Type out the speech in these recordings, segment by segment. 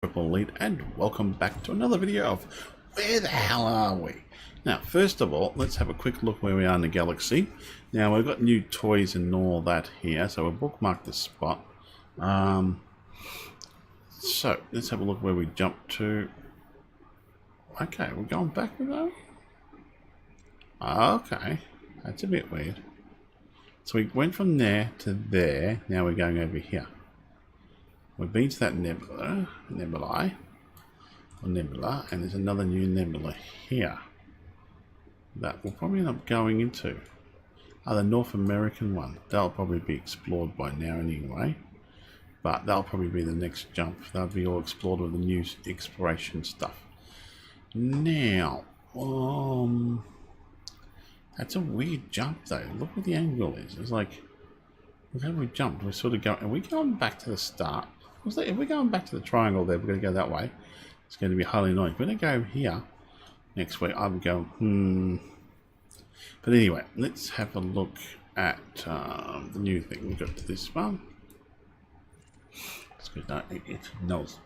Elite, and welcome back to another video of Where the Hell Are We? Now, first of all, let's have a quick look where we are in the galaxy. Now, we've got new toys and all that here, so we'll bookmark this spot. So, let's have a look where we jumped to. Okay, we're going back with that? Okay, that's a bit weird. So we went from there to there, now we're going over here. We've been to that nebula, and there's another new nebula here that we'll probably end up going into. The North American one. That'll probably be explored by now anyway, but that'll probably be the next jump. That'll be all explored with the new exploration stuff. Now, that's a weird jump though. Look what the angle is. It's like, look how we jumped. We're sort of going. Are we going back to the start? If we're going back to the triangle there, we're going to go that way. It's going to be highly annoying. If we're going to go here next week, I would go, But anyway, let's have a look at the new thing. We got to this one. It's good. No, it knows.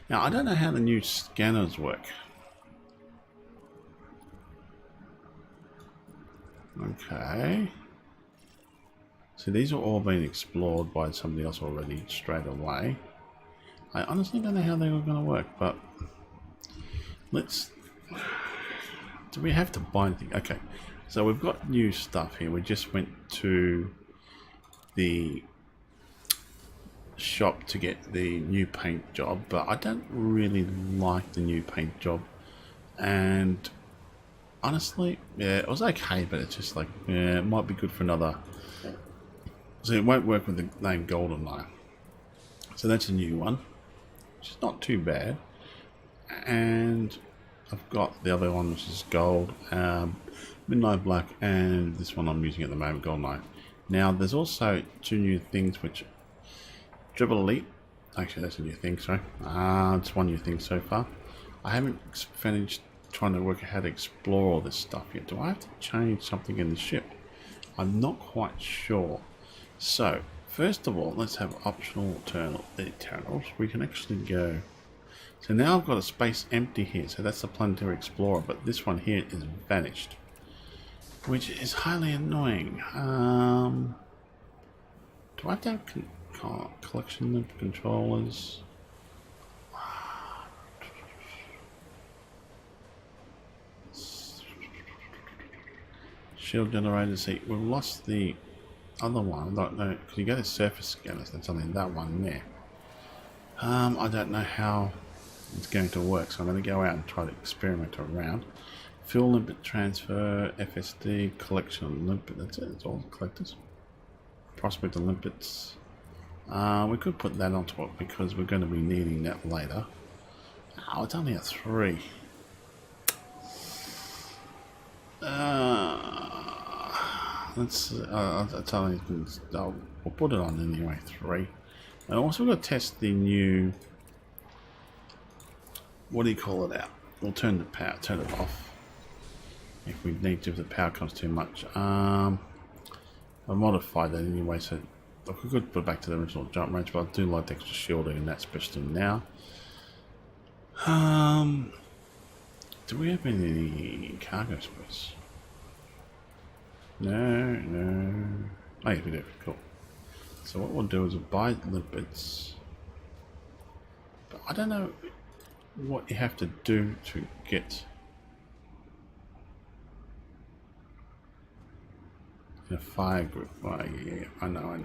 Now, I don't know how the new scanners work. Okay. So these are all being explored by somebody else already straight away. I honestly don't know how they're going to work, but let's... Do we have to buy anything? Okay, so we've got new stuff here. We just went to the shop to get the new paint job, but I don't really like the new paint job. And honestly, yeah, it was okay, but it's just like, yeah, it might be good for another... So it won't work with the name GoldenEye. So that's a new one, which is not too bad. And I've got the other one, which is gold, Midnight Black, and this one I'm using at the moment, GoldenEye. Now there's also two new things, which Triple Elite. Actually, that's a new thing. Sorry, it's one new thing so far. I haven't finished trying to work out how to explore all this stuff yet. Do I have to change something in the ship? I'm not quite sure. So, first of all, let's have optional terminals. We can actually go. So now I've got a space empty here. So that's the Planetary Explorer, but this one here is vanished, which is highly annoying. Do I have to have collection of controllers? Shield generators. See, we've lost the other one. I don't know. Could you go to surface scanners? That's only that one there. I don't know how it's going to work, so I'm going to go out and try to experiment around. Fuel limpet transfer, FSD, collection of limpet. That's it. It's all collectors. Prospect of limpets. We could put that onto it because we're going to be needing that later. Oh, it's only a 3. Let's we'll put it on anyway, 3. And also we've got to test the new, what do you call it out? We'll turn the power, turn it off if we need to, if the power comes too much. I modified that anyway, so look, we could put it back to the original jump range, but I do like the extra shielding and that, especially now. Do we have any cargo space? No. Oh, yeah, we do. Cool. So what we'll do is we'll buy limpets. But I don't know what you have to do to get a fire group. Oh, yeah, I know.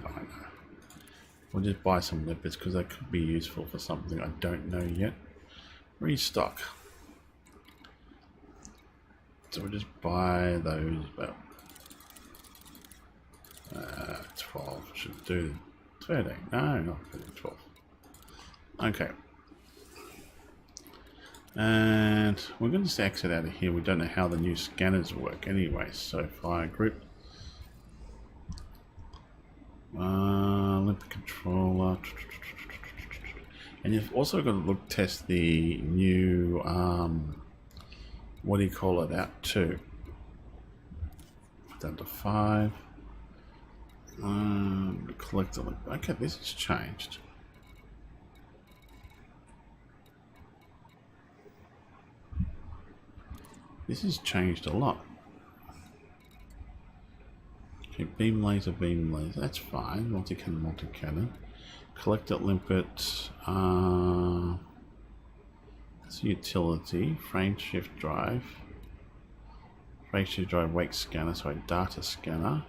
We'll just buy some limpets because they could be useful for something I don't know yet. Restock. So we'll just buy those about 12 should do. 13. No, not 12. Okay. And we're going to just exit out of here. We don't know how the new scanners work anyway. So fire group. Limpet controller. And you've also got to test the new what do you call it out too. Down to 5. Collect. Okay, this has changed. This has changed a lot. Okay, beam laser, that's fine. Multi-cannon. Collector limpet. It's a utility. Frame shift drive. Frame shift drive wake scanner, sorry, data scanner.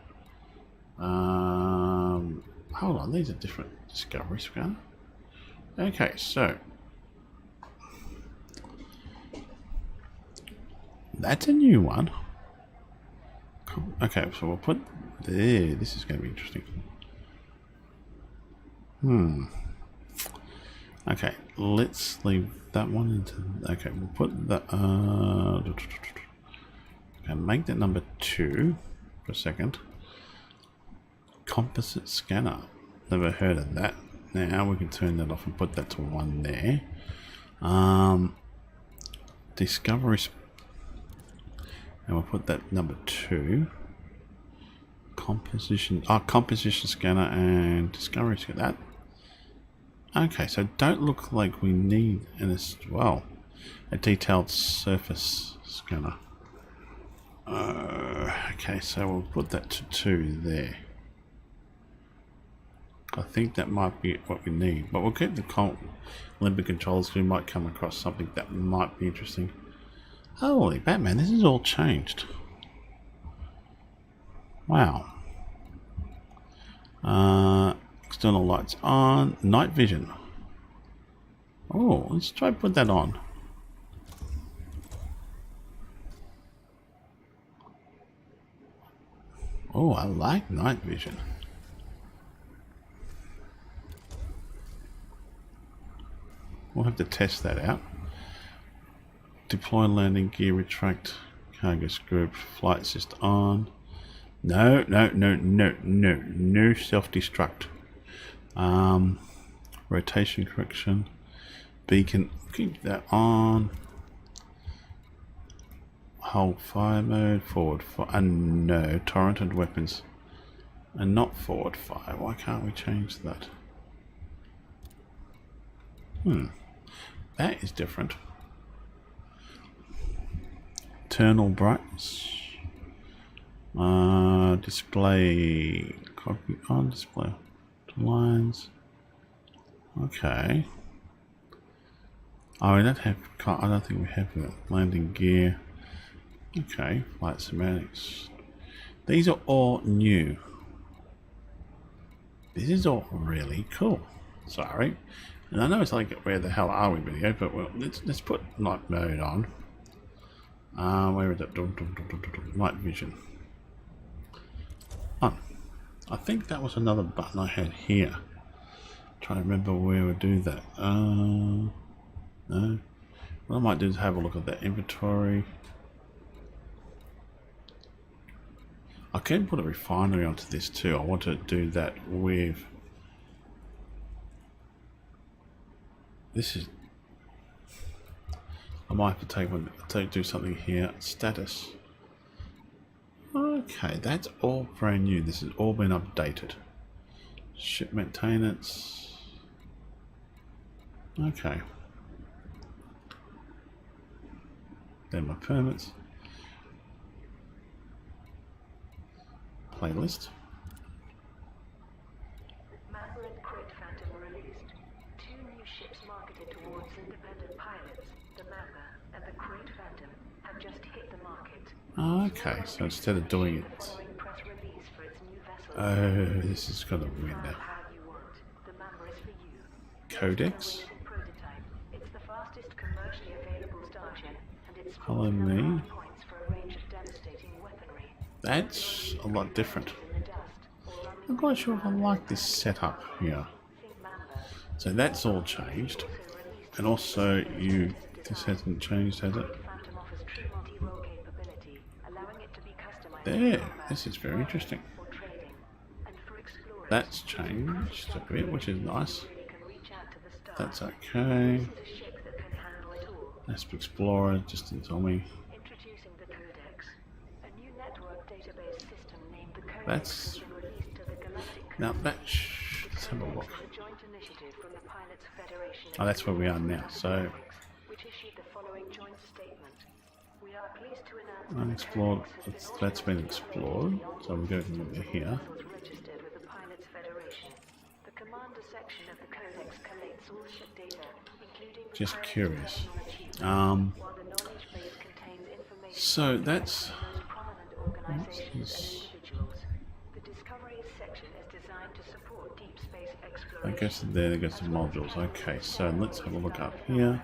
Hold on, these are different. Discovery scanner. Okay, so that's a new one. Okay, so we'll put there. This is going to be interesting. Okay, let's leave that one into. Okay, we'll put that. Okay, make that number 2 for a second. Composite scanner. Never heard of that. Now we can turn that off and put that to 1 there. Discovery. And we'll put that number 2. Composition scanner and discovery scanner. That. Okay, so don't look like we need a detailed surface scanner. Okay, so we'll put that to 2 there. I think that might be what we need, but we'll keep the limbic controls. We might come across something that might be interesting. Holy Batman, this is all changed. Wow. External lights on. Night vision. Oh, let's try to put that on. Oh, I like night vision. We'll have to test that out. Deploy landing gear, retract, cargo scope, flight assist on. No self-destruct. Rotation correction. Beacon, keep that on. Hold fire mode, forward fire, and no, torrented weapons. And not forward fire, why can't we change that? That is different. Internal brightness. Display. Copy on display. Lines. Okay. Oh, we don't have. I don't think we have that. Landing gear. Okay. Flight semantics. These are all new. This is all really cool. Sorry. And I know it's like, where the hell are we video, but well, let's put night mode on. Where is it? Night vision. On. I think that was another button I had here. Trying to remember where we do that. No. What I might do is have a look at that inventory. I can put a refinery onto this too. I want to do that with. This is. I might have to do something here. Status. Okay, that's all brand new. This has all been updated. Ship maintenance. Okay. Then my permits. Playlist. Okay, so instead of doing it, oh, this is gonna be weird now. Codex. Hello me. That's a lot different. I'm quite sure if I like this setup here. So that's all changed, and also this hasn't changed, has it? There, this is very interesting. That's changed a bit, which is nice. That's okay. Let's explore it, just tell me. That's now let's have a look. Oh, that's where we are now. So. Unexplored. That's been explored. So we're going over here. Just curious. So that's. What's this? I guess there goes the modules. Okay, so let's have a look up here.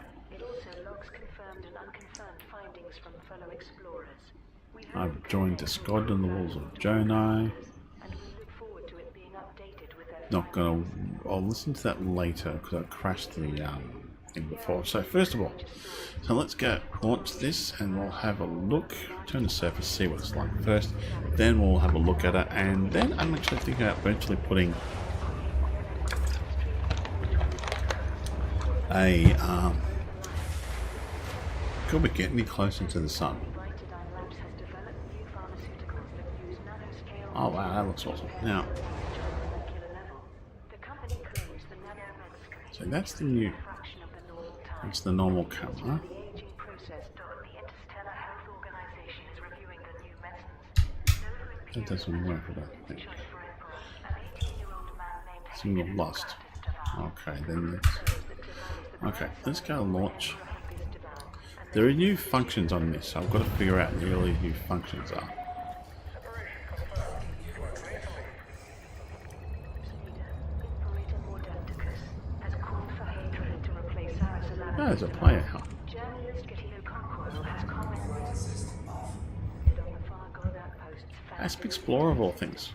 I've joined the squad on the walls of Jonai. Not gonna. I'll listen to that later because I crashed the thing before. So first of all, so let's go launch this and we'll have a look. Turn the surface, see what it's like first. Then we'll have a look at it, and then I'm actually thinking about eventually putting a. Could we get any closer to the sun? Oh wow, that looks awesome. Now, so that's the new, that's the normal camera. That doesn't work, I don't think. Single lost. Okay, then let's, okay, let's go launch. There are new functions on this, so I've got to figure out what the early new functions are. Oh, there's a player help. ASP Explorer of all things.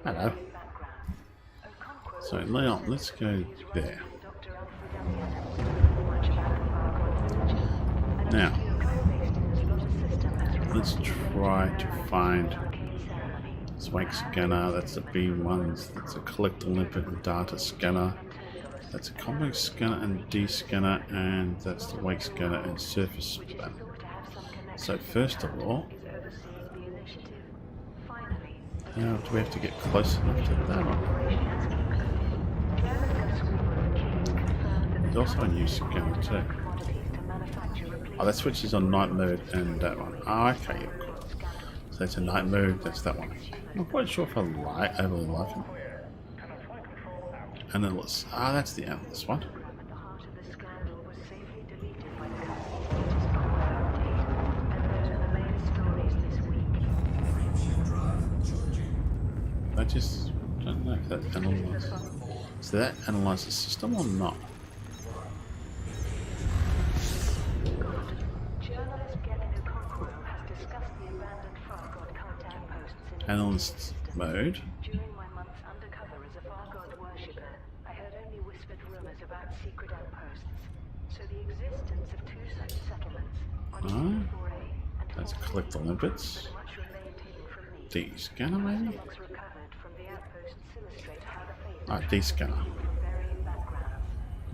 Hello. So Leon, let's go there. Now, let's try to find this wake scanner. That's the beam ones. That's a collector limpet and data scanner. That's a complex scanner and D scanner, and that's the wake scanner and surface scanner. So first of all, now do we have to get close enough to that one? There's also a new scanner too. Oh, that switches on night mode and that one. Oh, okay, yeah, cool. So that's a night mode, that's that one. I'm not quite sure if I overly like it. Analyst. Ah, that's the analyst one. I just don't know if that analyzes. So that analyzes the system or not? Analyst mode. During my months undercover as a far god worshipper, I heard only whispered rumors about secret outposts. So the existence of two such settlements on That's collector limpets. D scanner maybe? Ah, D scanner.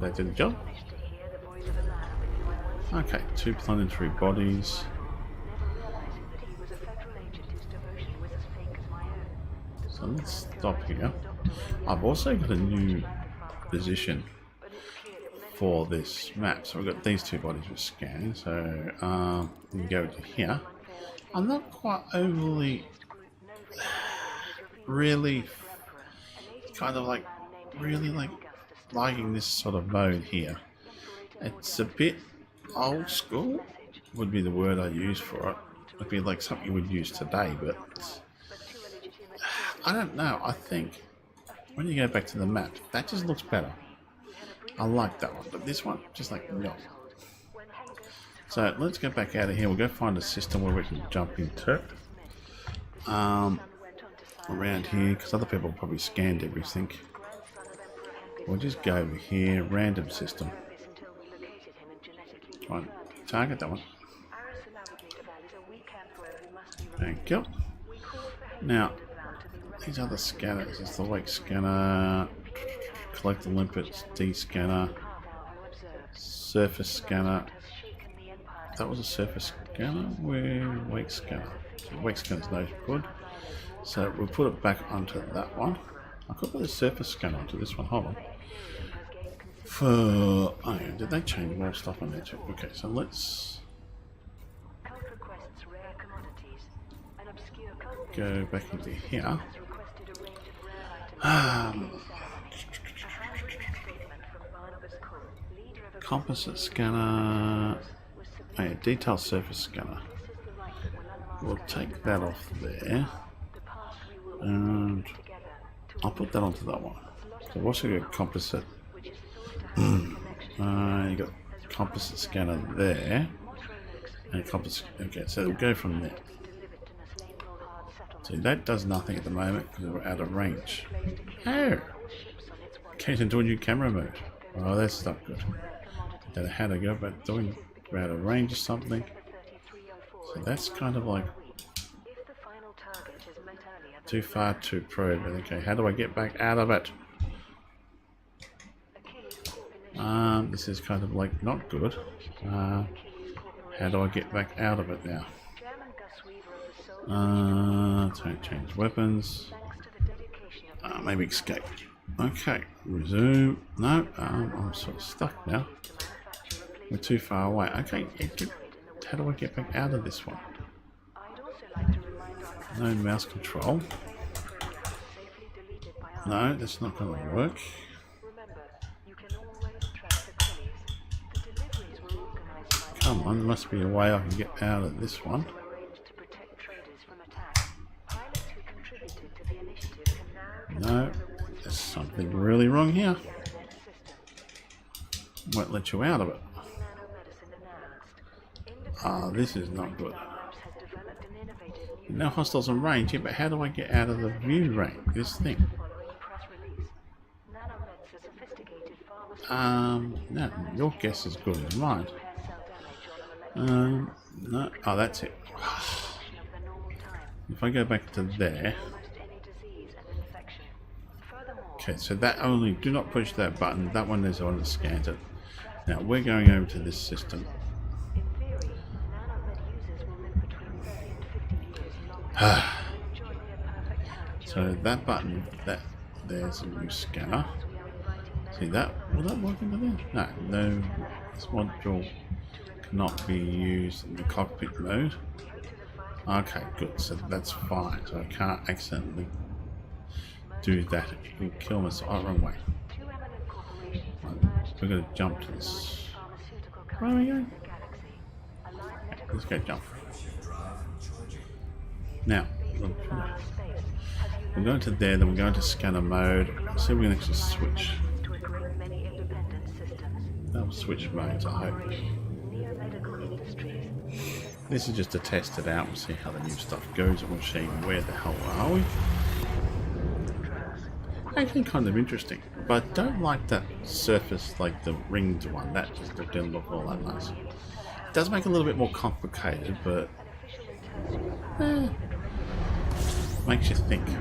That did the job. Okay, two planetary bodies. So let's stop here. I've also got a new position for this map. So we've got these two bodies with scan. So we can go to here. I'm not quite overly, really, kind of like, really like liking this sort of mode here. It's a bit old school, would be the word I use for it. It'd be like something you would use today, but I don't know. I think when you go back to the map, that just looks better. I like that one, but this one, just like, no. So let's go back out of here. We'll go find a system where we can jump into it. Around here, because other people probably scanned everything. We'll just go over here, random system. Right, target that one. Thank you. Now, these other scanners, it's the wake scanner, collector limpets, D scanner, surface scanner. That was a surface scanner. Where wake scanner? So wake scanner's no good. So we'll put it back onto that one. I could put the surface scanner onto this one. Hold on. For oh, did they change more stuff on there too? Okay, so let's Cult requests rare commodities. An obscure cult go back into here. has requested a range of rare items for the ceremony. A handwritten statement from Barnabas Cole, leader of a Composite scanner, oh, yeah, detail surface scanner. This is the right that will unmask We'll take that off there, the path we will and together I'll put that onto that one. So what's a good composite? which is thought to have a connection. You got composite scanner there, and composite. Okay, so we'll go from there. Delivered to Naslane Hard Settlement. See, that does nothing at the moment because we're out of range. Oh, All ships on its way. came into a new camera mode. Oh, that's not good. Don't know how to go about doing. We're out of range or something. So that's kind of like If the final target is met earlier than too far to probe. Okay, how do I get back out of it? This is kind of like not good. How do I get back out of it now? German Gus Weaver of the Soul Don't change weapons. thanks to the dedication of Maybe escape. Okay, resume. No, I'm sort of stuck now. We're too far away. Okay, how do I get back out of this one? I'd also like to remind our No mouse control. program safely deleted by our No, that's not going to work. remember, you can always track the Collies. The deliveries were organized by Come on, there must be a way I can get out of this one. arranged to protect traders from attack. Pilots who contributed to the initiative can now No, there's something really wrong here. system. Won't let you out of it. Nanomedicine announced. Ah, this is not good. Labs has developed an innovative new No hostiles in range, yeah, but how do I get out of the view range? This thing. following press release. Nanomeds are sophisticated pharmaceuticals No, your guess is as good as mine. repair cell damage on an No. Oh, that's it. fraction of their normal time. If I go back to there. Almost any disease and infection. Furthermore, Okay, so that only, do not push that button. That one is the one that scans it. Now we're going over to this system. in theory, nanomed users will live between 30 and 50 years long. Enjoy near perfect time So that button, there's a new scanner. See that? Will that work into there? No, this module cannot be used in the cockpit mode. Okay, good. So that's fine. So I can't accidentally do that. It can kill myself. Oh, wrong way. Two eminent corporations Right, merged we're going to jump to this. pharmaceutical Where are we companies in going? the galaxy. Allied medical Let's go jump. Now, Last space has we're going to there, then we're going to scanner mode. See if we can actually switch. to a great many independent systems. That will switch modes, I hope. Neomedical industries. This is just to test it out and see how the new stuff goes, and we'll see where the hell are we. Actually kind of interesting, but I don't like that surface, like the ringed one. That just didn't look all that nice. It does make it a little bit more complicated, but makes you think. In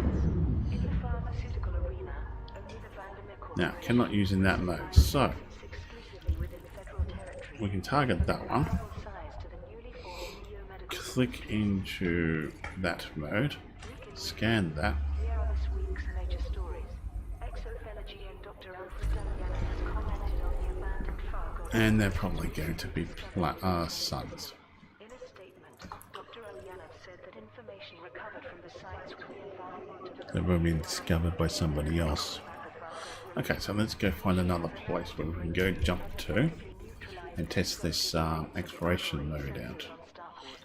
the pharmaceutical arena, only the Vandermeer Now, cannot use in that mode, so exclusively within federal territory. we can target that one. Size to the newly formed Neomedical. Click into that mode, scan that, Here are this week's major stories. Exophagy and Dr. Wilfred has commented on the abandoned Fargo. and they're probably going to be sons. In a statement, Dr. Elyanov said that information recovered from the sites within Vandermeer They've been discovered by somebody else. Okay, so let's go find another place where we can go jump to and test this exploration mode out.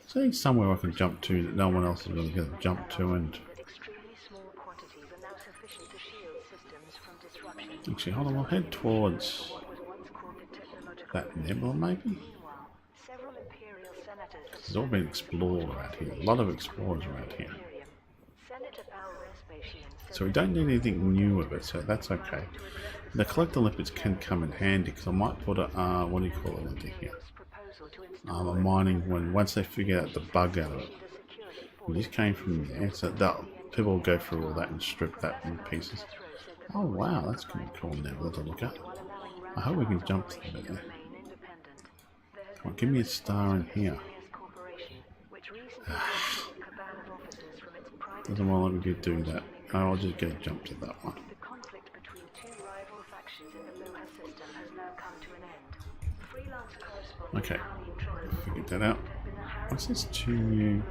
See, somewhere I can jump to that no one else is really going to jump to, and extremely small quantities are now sufficient to shield systems from disruption. actually, hold on, we'll head towards What was once called the technological that nebula maybe? meanwhile, several imperial senators It's all been explored around here, a lot of explorers around here. Imperium. Senator Al Vespasian said So we don't need anything new with it, so that's okay. The collector lipids can come in handy, because I might put a, what do you call it into here? his proposal to install A mining one, once they figure out the bug out of it. the security And this came from there, so that people will go through all that and strip that in pieces. Oh wow, that's going to be cool now to look at. I hope we can jump to there. remain independent. There has Come on, give me a star in here. Serious Corporation, which recently brought a cabal of officers from its private Doesn't want to let me do that. I'll just go jump to that one. The conflict between two rival factions in the Loha system has Okay, figured that out. What's this 2 new?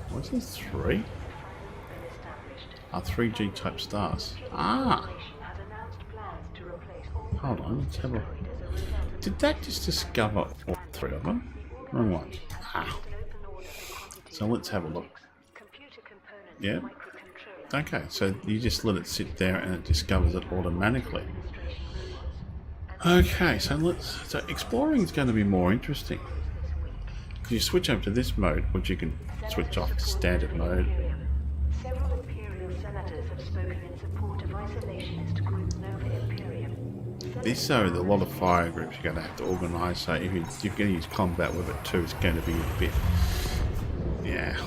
What's this 3? 3G type stars. Ah! Hold on, let's have a... Did that just discover all 3 of them? Wrong one. Ah. So let's have a look. Yeah. Okay, so you just let it sit there and it discovers it automatically. Okay, so exploring is going to be more interesting. You switch over to this mode, which you can switch off to standard mode. Several Imperial senators have spoken in support of isolationist group Nova Imperium. This a lot of fire groups you're going to have to organise, so if you're going to use combat with it too, it's going to be a bit, yeah,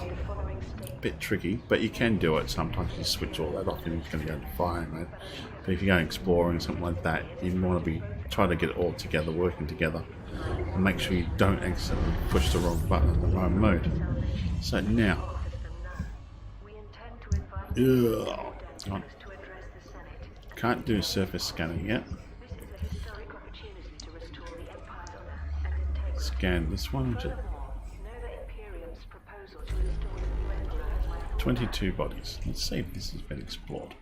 a bit tricky, but you can do it. Sometimes you switch all that off and you're going to go into fire mode. But if you're going exploring or something like that, you want to be try to get it all together, working together, and make sure you don't accidentally push the wrong button in the wrong mode. So now, can't do surface scanning yet. Scan this one. 22 bodies. Let's see if this has been explored.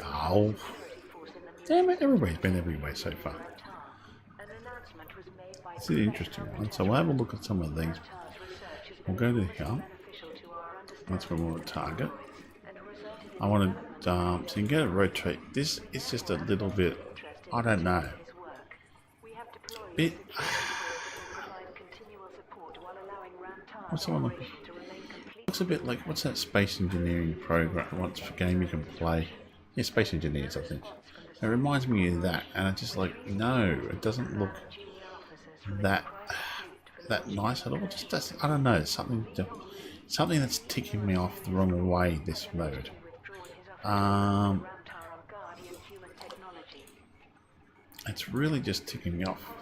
Oh, damn it! Everybody's been everywhere so far. It's an interesting one. So we'll have a look at some of these. We'll go to here. That's where we want to target. I want to, so you can get it rotate. This is just a little bit, I don't know. Bit. What's the one looking for? Looks a bit like, what's that space engineering program? What's a game you can play? Yeah, Space Engineers, I think. It reminds me of that, and it's just like, no, it doesn't look that nice at all. It just doesn't, I don't know, something that's ticking me off the wrong way, this mode. It's really just ticking me off.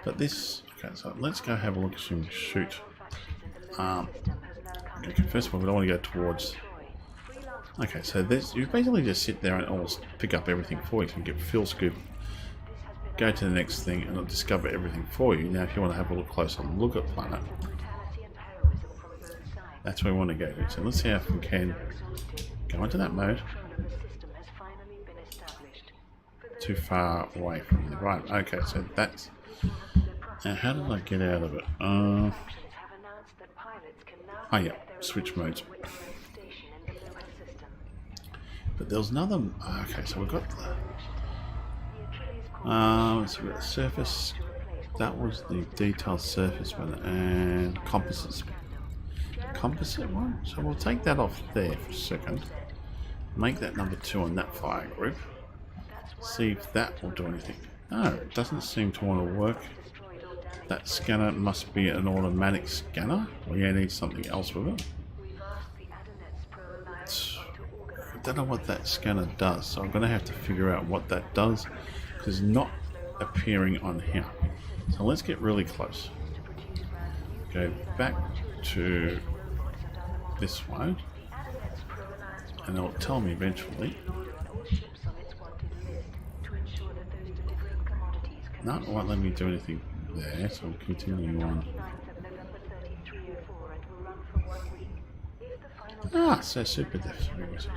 But this, okay, so let's go have a look at some shoot. Okay, first of all, we don't want to go towards. Okay, so there's, you basically just sit there and it'll pick up everything for you. So you can get fill scoop, go to the next thing, and it'll discover everything for you. Now, if you want to have a look closer look at planet, that's where we want to go to. So let's see if we can go into that mode. Too far away from the right. Okay, so that's. Now, how did I get out of it? Oh yeah, switch modes. But there was another. Okay, so we've got the. So we've got surface. That was the detailed surface one, and composites. Composite one. So we'll take that off there for a second. Make that number 2 on that fire group. See if that will do anything. No, it doesn't seem to want to work. That scanner must be an automatic scanner. We need something else with it. I don't know what that scanner does, so I'm going to have to figure out what that does, because it's not appearing on here. So let's get really close. Go back to this one, and it'll tell me eventually. No, it won't let me do anything there, so I'll continue on. Ah, so super message.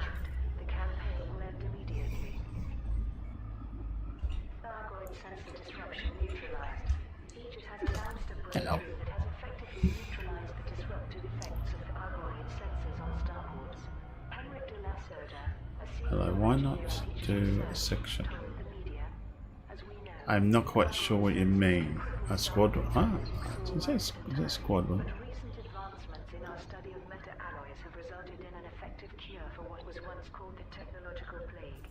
Hello. Hello, why not do a section? I'm not quite sure what you mean. A squadron? Ah, is that squadron? Recent advancements in our study of meta-alloys have resulted in an effective cure for what was once called the technological plague.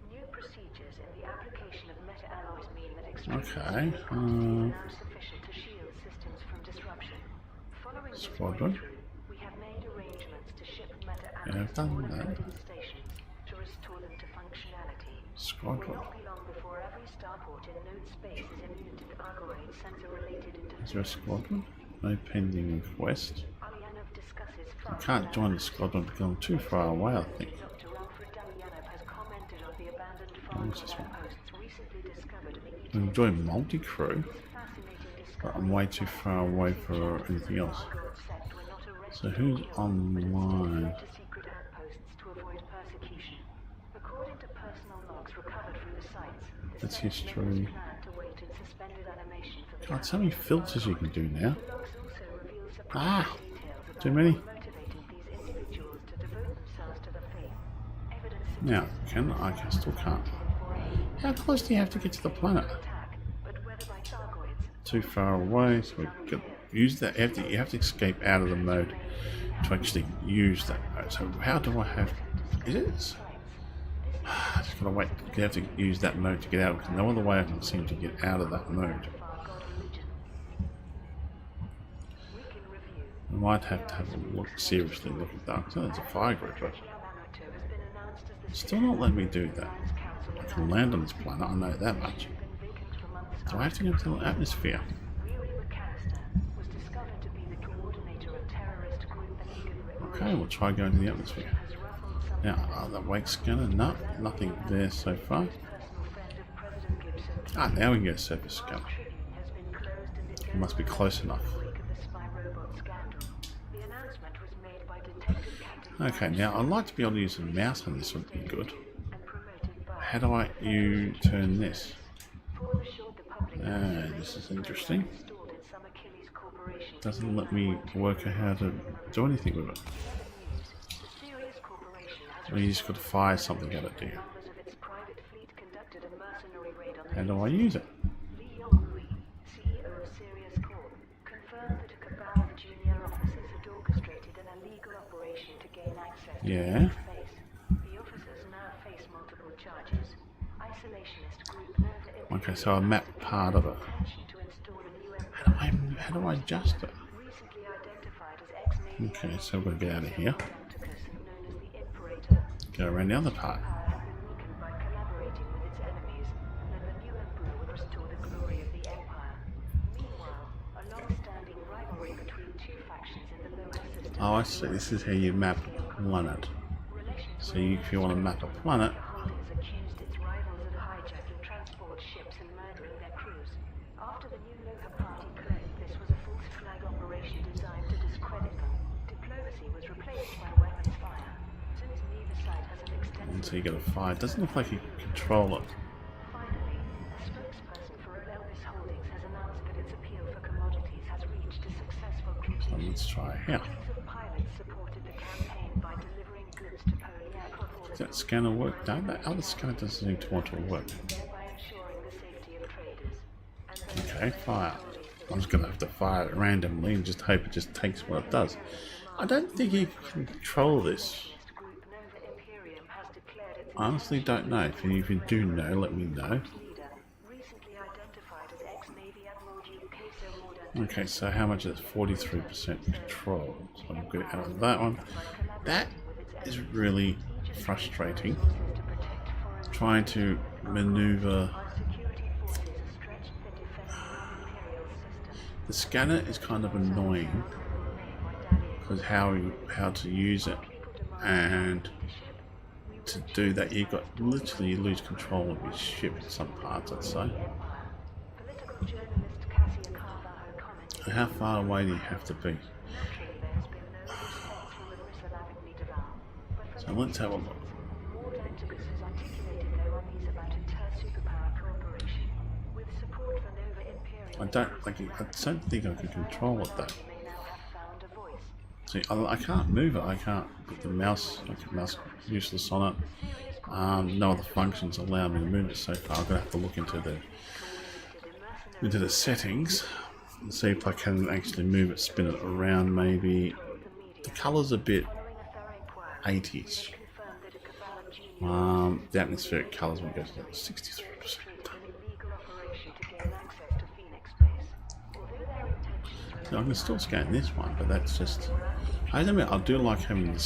New procedures in the application of meta-alloys mean that extreme are now sufficient to shield systems from disruption. Following Squadron? we have made arrangements to ship meta-alloys Yeah, I've done that. stations to restore them to functionality. Squadron. Is there a squadron? No pending request. I can't join the squadron because I'm too far away, I think. What's this one? Enjoy multi-crew, but I'm way too far away for anything else. So who's online? That's history. God, so many filters you can do now. Ah, too many. Now, I still can't. How close do you have to get to the planet? Too far away, so we can use that. You have to escape out of the mode to actually use that mode. So how do I have? Is it? I just gotta wait. You have to use that mode to get out. Because no other way I can seem to get out of that mode. I might have to have a look, seriously look at that. So there's a fire group, but still not letting me do that. I can land on this planet, I know that much. Do I have to go to the atmosphere? Okay, we'll try going to the atmosphere. Now, the wake scanner, no, nothing there so far. Ah, now we can get a surface scanner. It must be close enough. Okay, now I'd like to be able to use a mouse on this, would be good. How do you turn this? This is interesting. Doesn't let me work out how to do anything with it. So you just got to fire something at it, do you? How do I use it? Yeah. Okay, so I mapped part of it. How do I adjust it? Okay, so we're going to get out of here. Go around the other part. Oh, I see. This is how you map a planet. So if you want to map a planet, and so you got to fire. It doesn't look like you can control it. So let's try here. Does that scanner work? No, that other scanner doesn't seem to want to work. Okay, fire. I'm just going to have to fire it randomly and just hope it just takes what it does. I don't think you can control this. I honestly don't know. If you do know, let me know. Okay, so how much is it? 43% control. So I'm good out of that one. That is really frustrating. Trying to maneuver. The scanner is kind of annoying because how to use it, and to do that you lose control of your ship in some parts, I'd say. How far away do you have to be? So let's have a look. I don't think I can control it though. See, I can't move it. I can't put the mouse. Mouse useless on it. No other functions allow me to move it so far. I'm gonna have to look into the settings and see if I can actually move it, spin it around. Maybe the colour's a bit 80s. The atmospheric colours will go to 63%. So I can still scan this one, but that's just. I do like having the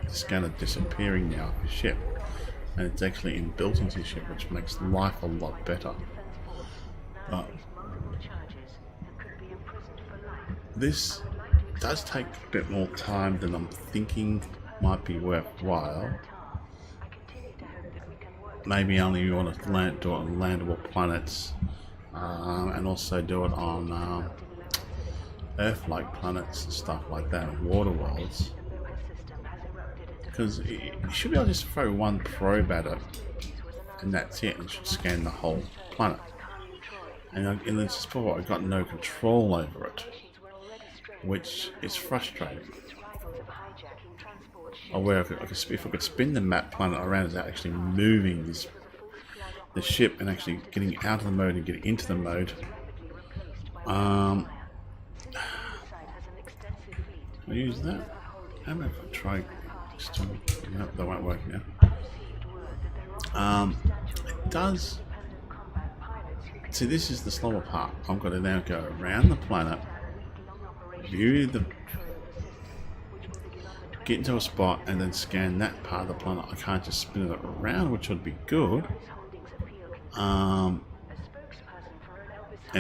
scanner disappearing now of the ship, and it's actually inbuilt into the ship, which makes life a lot better. But this does take a bit more time than I'm thinking might be worthwhile. maybe only you want to do it on landable planets, and also do it on Earth-like planets and stuff like that, water worlds. Because you should be able to just throw one probe at it, and that's it. It should scan the whole planet. And it's just before I've got no control over it, which is frustrating. Or where if I could spin the map planet around without actually moving the ship and actually getting out of the mode and getting into the mode. I'll use that. How about if I try? Nope, that won't work now. It does. See, this is the slower part. I've got to now go around the planet, get into a spot, and then scan that part of the planet. I can't just spin it around, which would be good. And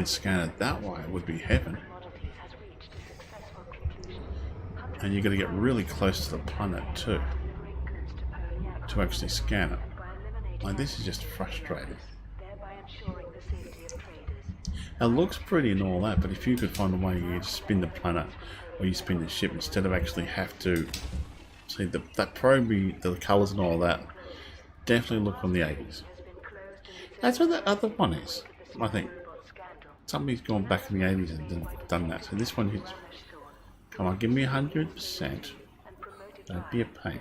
scan it that way would be heaven. And you've got to get really close to the planet too to actually scan it. Like, this is just frustrating. It looks pretty and all that, but if you could find a way you just spin the planet or you spin the ship instead of actually have to see that probe, the colours and all that, definitely look from the 80s. That's what the other one is. I think somebody's gone back in the 80s and done that. So this one hits. Come on, give me 100%. Don't be a pain.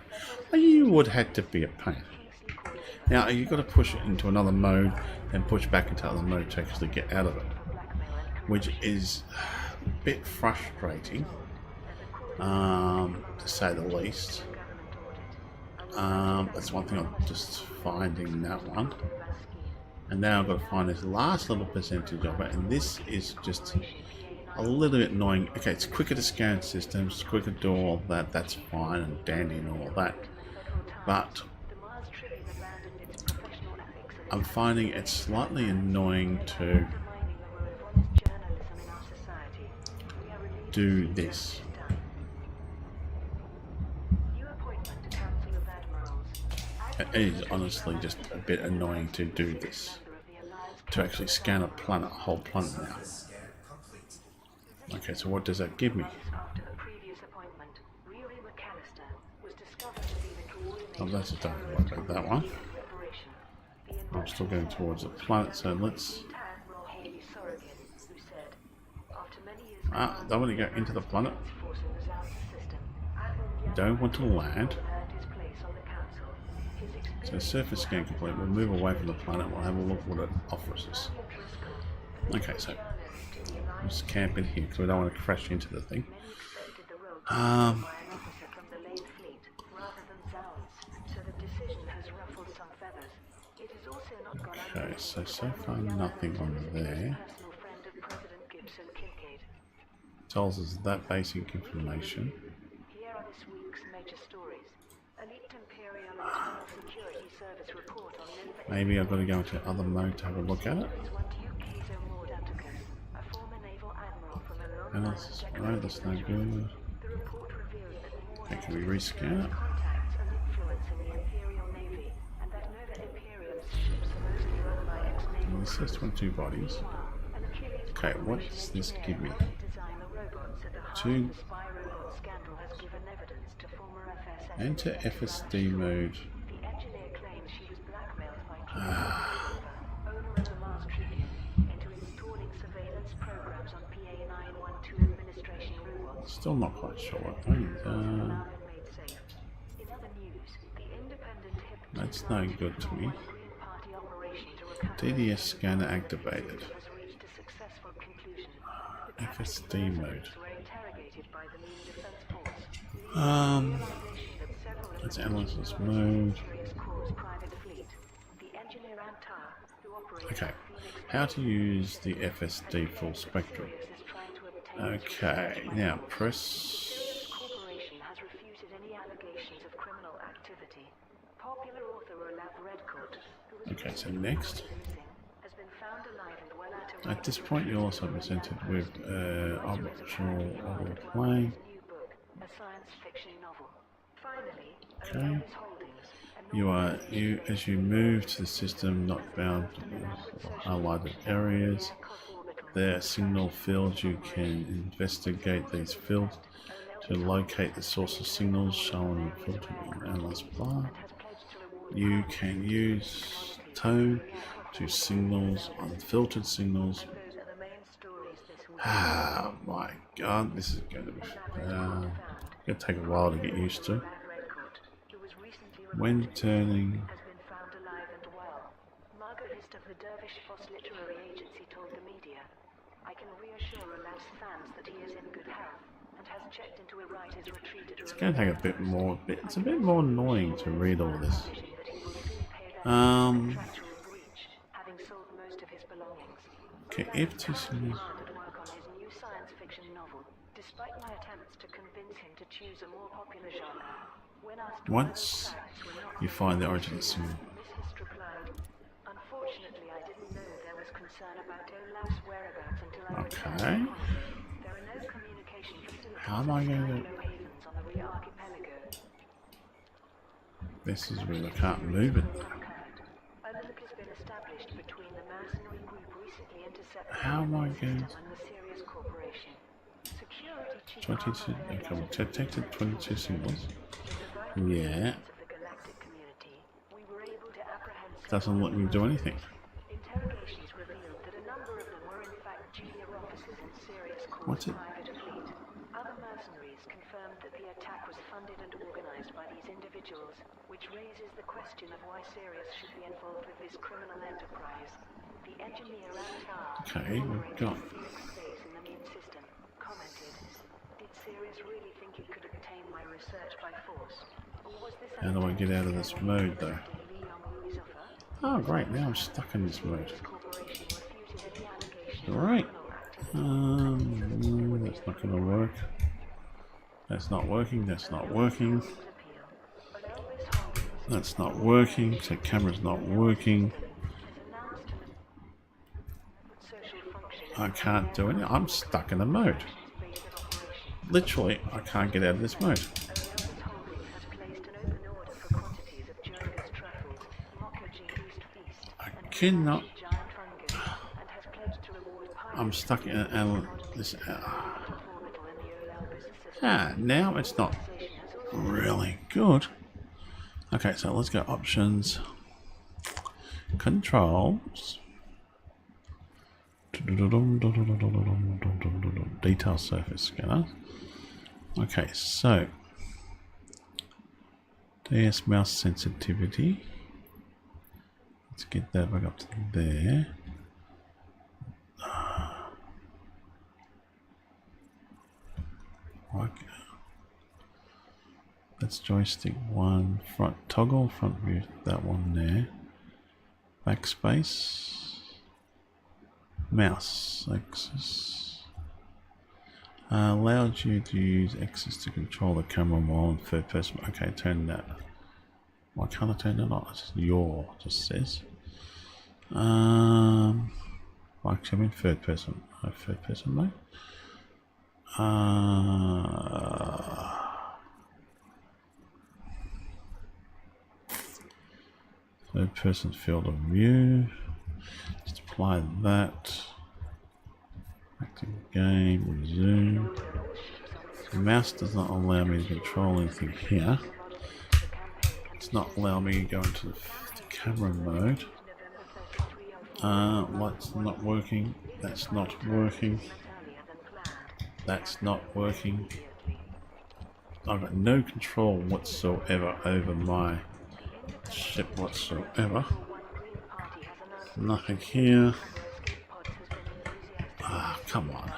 Well, you would have to be a pain. Now you've got to push it into another mode, then push back into other mode to actually get out of it, which is a bit frustrating, to say the least. That's one thing I'm just finding that one. And now I've got to find this last little percentage of it, and this is just a little bit annoying. Okay, it's quicker to scan systems, quicker to do all that, that's fine and dandy and all that. But I'm finding it slightly annoying to do this. It is honestly just a bit annoying to do this. To actually scan a planet, a whole planet now. Okay, so what does that give me? Oh, that's a dark one, like that one. I'm still going towards the planet, so let's... don't want to go into the planet. Don't want to land. So surface scan complete. We'll move away from the planet. We'll have a look what it offers us. Okay, so let's camp in here because we don't want to crash into the thing. Okay, so far nothing on there. Tells us that basic information. Maybe I've got to go into other mode to have a look at it. And that's right, that's no good. Okay, can we rescan it? This says 22 bodies. Okay, what does this give me? Enter FSD mode. Still not quite sure what that's no good to me. DDS scanner activated. FSD mode. Let's analyze this mode. Okay, how to use the FSD full spectrum. Okay, now press. Okay, so next. At this point, you'll also be presented with optional play. Okay. as you move to the system, not bound to highlighted areas. There are signal fields. You can investigate these fields to locate the source of signals shown in the filter analyst bar. You can use tone to signals, unfiltered signals. Ah, my God, this is going to be going to take a while to get used to. When turning. It's going to take a bit more. It's a bit more annoying to read all this. Okay, if to once you find the origin of the signal. Okay. How am I going to? This is where I can't move it. How am I going to? 22. Okay, we detected 22 signals. Yeah. Doesn't let me do anything. What's it? Other mercenaries confirmed that the attack was funded and organized by these individuals, which raises the question of why Sirius should be involved with this criminal enterprise. The engineer okay, we've got. in the main system commented, "Did Sirius really think it could obtain my research by force? Or was this How do I get out of this mode, though? Oh, great! Now I'm stuck in this mode. Right. That's not going to work. That's not working. That's not working. That's not working. So camera's not working. I can't do anything. I'm stuck in the mode. Literally, I can't get out of this mode. I cannot. I'm stuck in this. Now it's not really good. Okay, so let's go options, controls, detail surface scanner. Okay, so DS mouse sensitivity. Let's get that back up to there. Okay. That's joystick 1, front toggle, front view, that one there. Backspace. Mouse axis. Allows you to use axis to control the camera while in third person. Okay, turn that. Why can't I turn that on? It's your, just says. Actually, I'm in third person. Third person mode. Third person field of view. Just apply that. Active game, resume. The mouse does not allow me to control anything here. It's not allowing me to go into the camera mode. Light's not working. That's not working. That's not working. I've got no control whatsoever over my ship whatsoever. Nothing here. Ah, come on.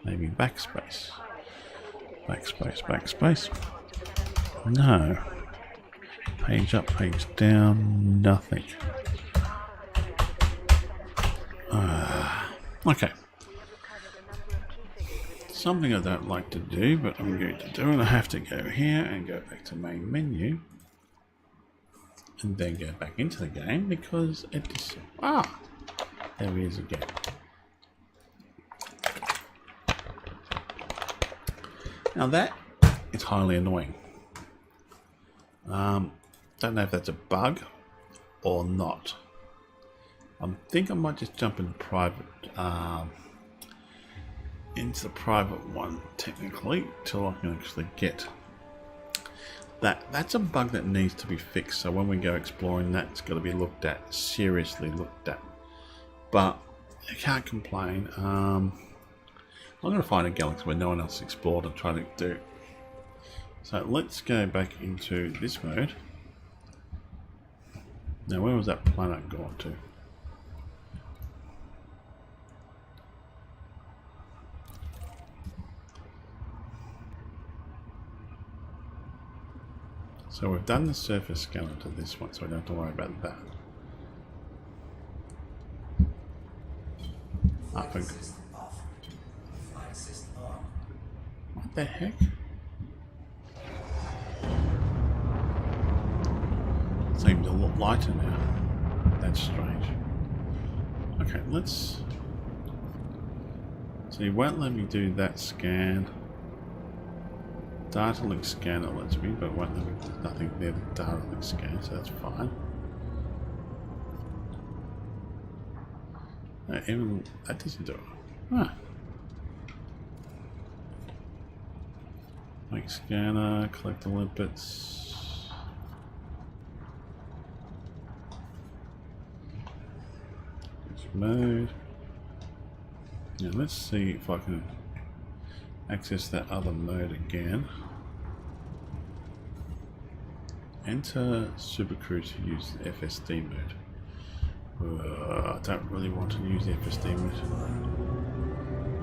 Maybe backspace. Backspace, backspace. No. Page up, page down, nothing. Okay. Something I don't like to do, but I'm going to do it. I have to go here and go back to main menu. And then go back into the game because it is... Ah! There he is again. Now that is highly annoying. Don't know if that's a bug or not. I think I might just jump in private, into the private one technically till I can actually get that. That's a bug that needs to be fixed. So when we go exploring, that's got to be looked at, seriously looked at. But I can't complain. I'm going to find a galaxy where no one else explored and try to do. So let's go back into this mode. Now, where was that planet gone to? So we've done the surface scanner to this one, so we don't have to worry about that. I think. What the heck? Seems a lot lighter now. That's strange. Okay, let's. So you won't let me do that scan. Data link scanner lets me, but won't let me. There's nothing there. The data link scan, so that's fine. No, even that doesn't do it. Huh. Make scanner, collect the limpets. Mode. Now let's see if I can access that other mode again. Enter Supercruise to use the FSD mode. I don't really want to use the FSD mode.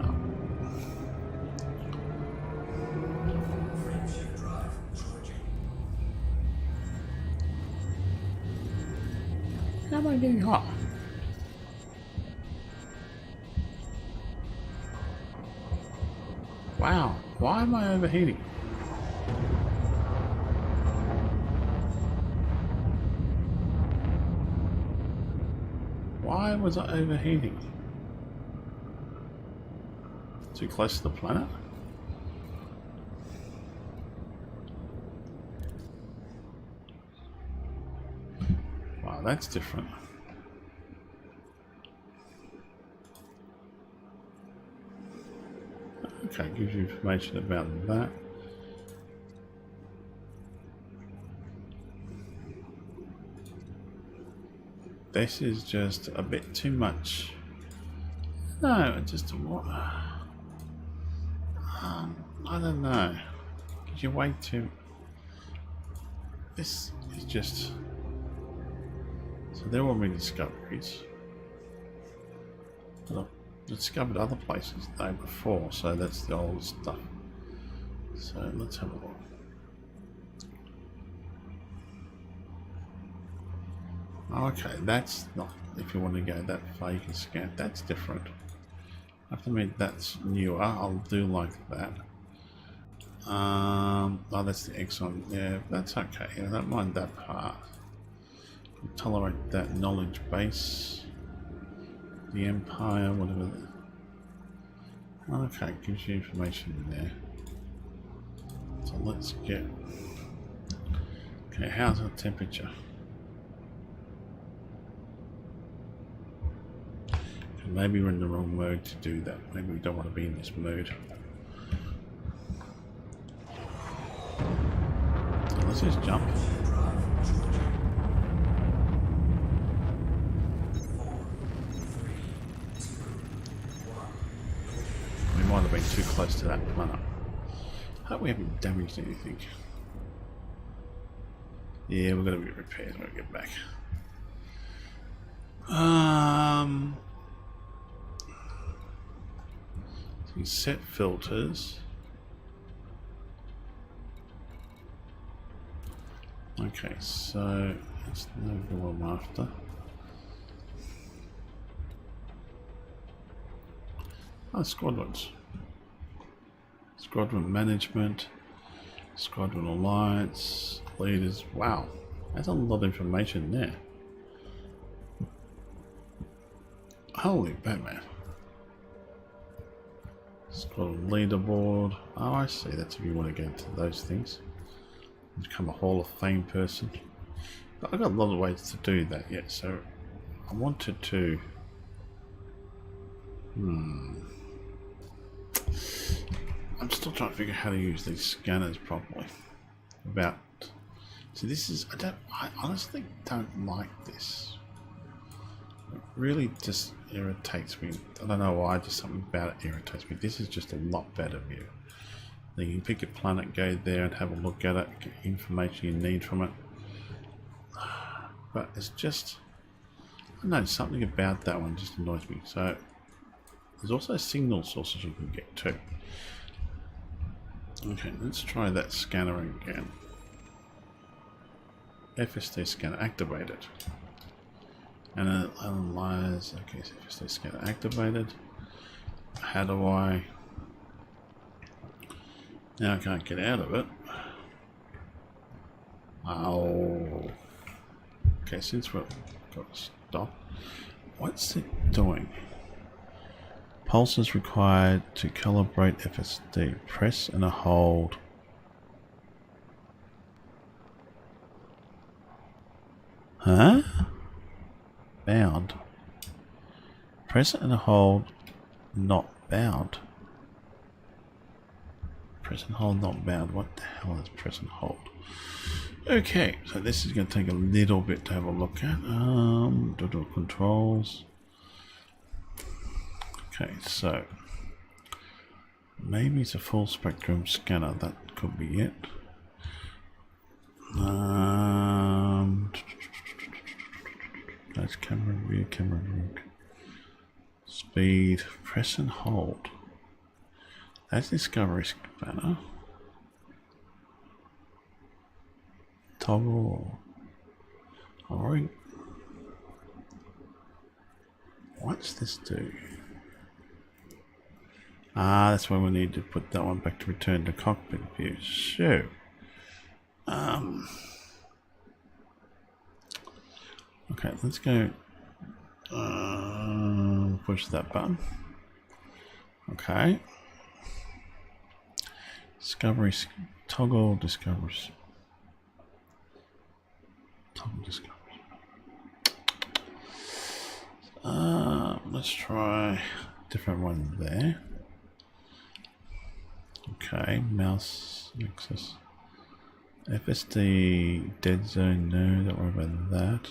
Oh. How am I getting hot? Wow, why am I overheating? Why was I overheating? Too close to the planet? Wow, that's different. Okay, gives you information about that. This is just a bit too much. No, just what? I don't know. Could you wait to? This is just. So there were many discoveries. But I've discovered other places the day before, so that's the old stuff. So let's have a look. Okay, that's not. If you want to go that far, you can scan. That's different. I have to admit that's newer. I'll do like that. Oh, that's the Exxon. Yeah, that's okay. I don't mind that part. I'll tolerate that knowledge base. The Empire, whatever. Okay, gives you information in there. So let's get. Okay, how's our temperature? Maybe we're in the wrong mode to do that. Maybe we don't want to be in this mode. So let's just jump. We might have been too close to that planet. I hope we haven't damaged anything. Yeah, we're going to be repaired when we get back. You set filters. Okay, so let's know what I'm after. Oh, squadrons. Squadron management, squadron alliance, leaders. Wow, that's a lot of information there. Holy Batman. Squadron leaderboard. Oh, I see. That's if you want to get into those things. Become a Hall of Fame person. But I've got a lot of ways to do that yet, so I wanted to. I'm still trying to figure out how to use these scanners properly. See, this is, I honestly don't like this. It really just irritates me. I don't know why, just something about it irritates me. This is just a lot better view. Then you can pick a planet, go there and have a look at it, get information you need from it. But it's just, I don't know, something about that one just annoys me. So there's also signal sources you can get too. Okay, let's try that scanner again. FSD scanner activated. And then analyze. Okay, so FSD scanner activated. How do I? Now I can't get out of it. Oh. Okay, since we've got to stop. What's it doing? Pulses required to calibrate FSD. Press and hold. Huh? Bound. Press and hold. Not bound. Press and hold. Not bound. What the hell is press and hold? Okay, so this is going to take a little bit to have a look at. Controls. Okay, so maybe it's a full spectrum scanner. That could be it. That's camera view, speed, press and hold. That's discovery scanner. Toggle. Alright. What's this do? Ah, that's why we need to put that one back to return to cockpit view. Sure. Okay, let's go. Push that button. Okay. Discovery. Toggle discovery. Toggle discovery. Let's try a different one there. Okay, mouse access. FSD dead zone, no, don't worry about that.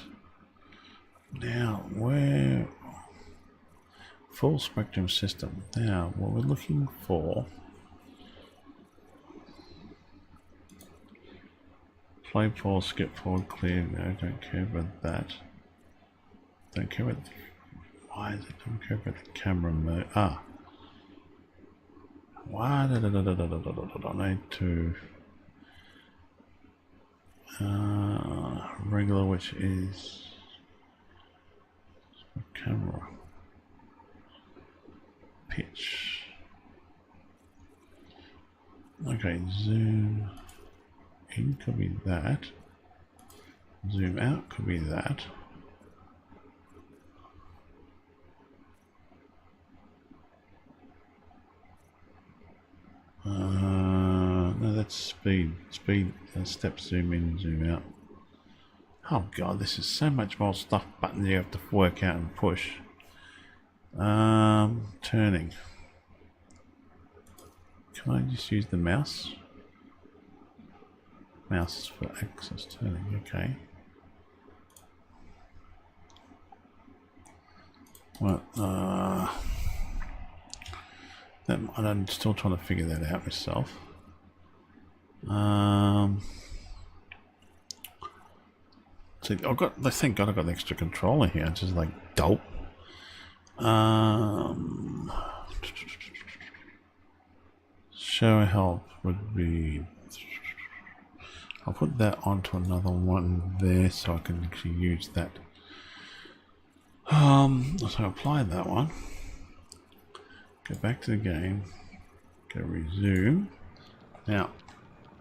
Now, where full spectrum system. Now, what we're looking for, play, pause, skip forward, clear, no, don't care about that. Don't care about, why is it, don't care about the camera mode, why, I need to, regular, which is camera, pitch, okay, zoom in could be that, zoom out could be that. No, that's speed. Speed, step zoom in, zoom out. Oh god, this is so much more stuff buttons you have to work out and push. Turning. Can I just use the mouse? Mouse for access turning, okay. Well, I'm still trying to figure that out myself. So thank God I got the extra controller here. It's just like dope. Show help would be. I'll put that onto another one there so I can actually use that. So apply that one. Go back to the game. Go resume. Now,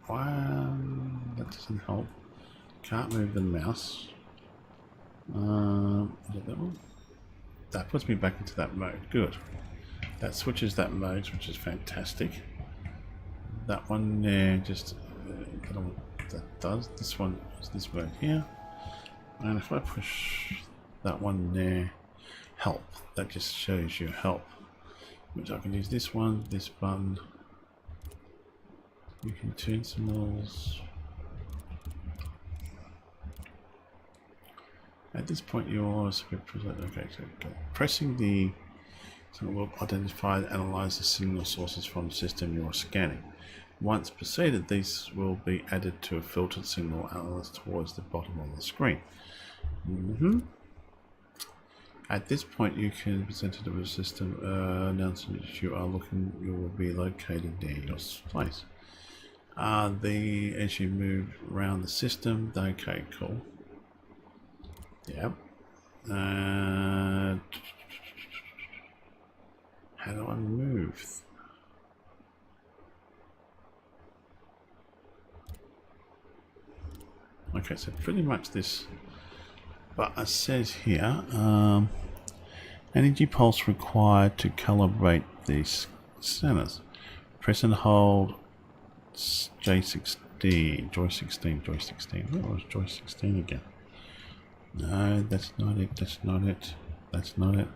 that doesn't help. Can't move the mouse. Is it that one? That puts me back into that mode. Good. That switches that mode, which is fantastic. That one there just that does. This one is this mode here. And if I push that one there, help, that just shows you help, which I can use this one, this button. You can turn symbols. At this point, you're okay. So pressing the symbol will identify and analyze the signal sources from the system you are scanning. Once proceeded, these will be added to a filtered signal analyst towards the bottom of the screen. At this point, you can present to the system announcing that you are looking. You will be located near your place. As you move around the system, okay, cool. Yep. How do I move? Okay, so pretty much this, but it says here, energy pulse required to calibrate these centers. Press and hold J16, joy 16. Where was joy 16 again? No, that's not it. That's not it. That's not it.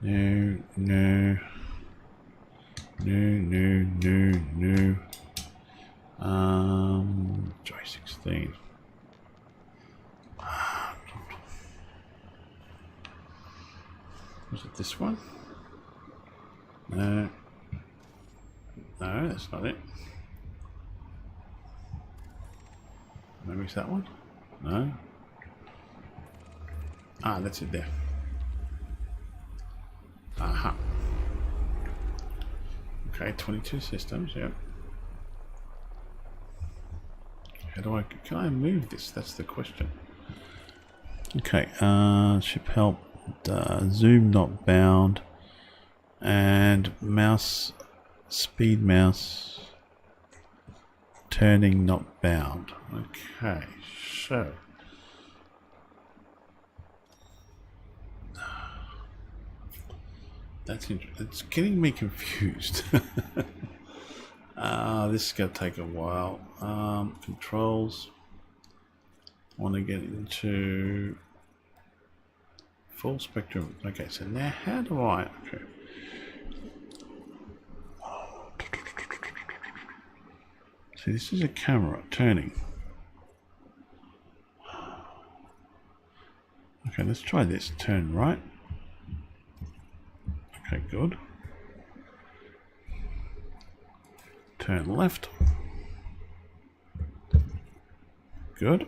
No. Joy 16. Was it this one? No. No, that's not it. Maybe it's that one? No. Ah, that's it there. Aha. Okay, 22 systems, yep. Can I move this? That's the question. Okay, ship help, zoom not bound, and mouse, speed mouse, turning not bound. Okay, so. That's interesting. It's getting me confused. This is going to take a while. Controls. I want to get into full spectrum. Okay, so now how do I... Okay. See, this is a camera turning. Okay, let's try this. Turn right. Okay, good. Turn left. Good.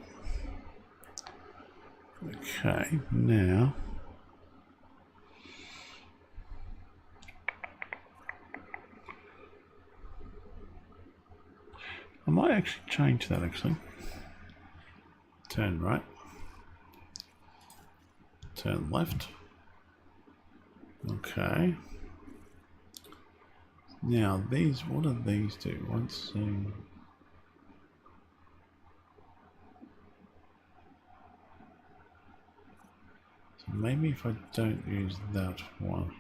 Okay, now I might actually change that actually. Turn right. Turn left. Okay. Now these, what do these do? Once zoom. So maybe if I don't use that one.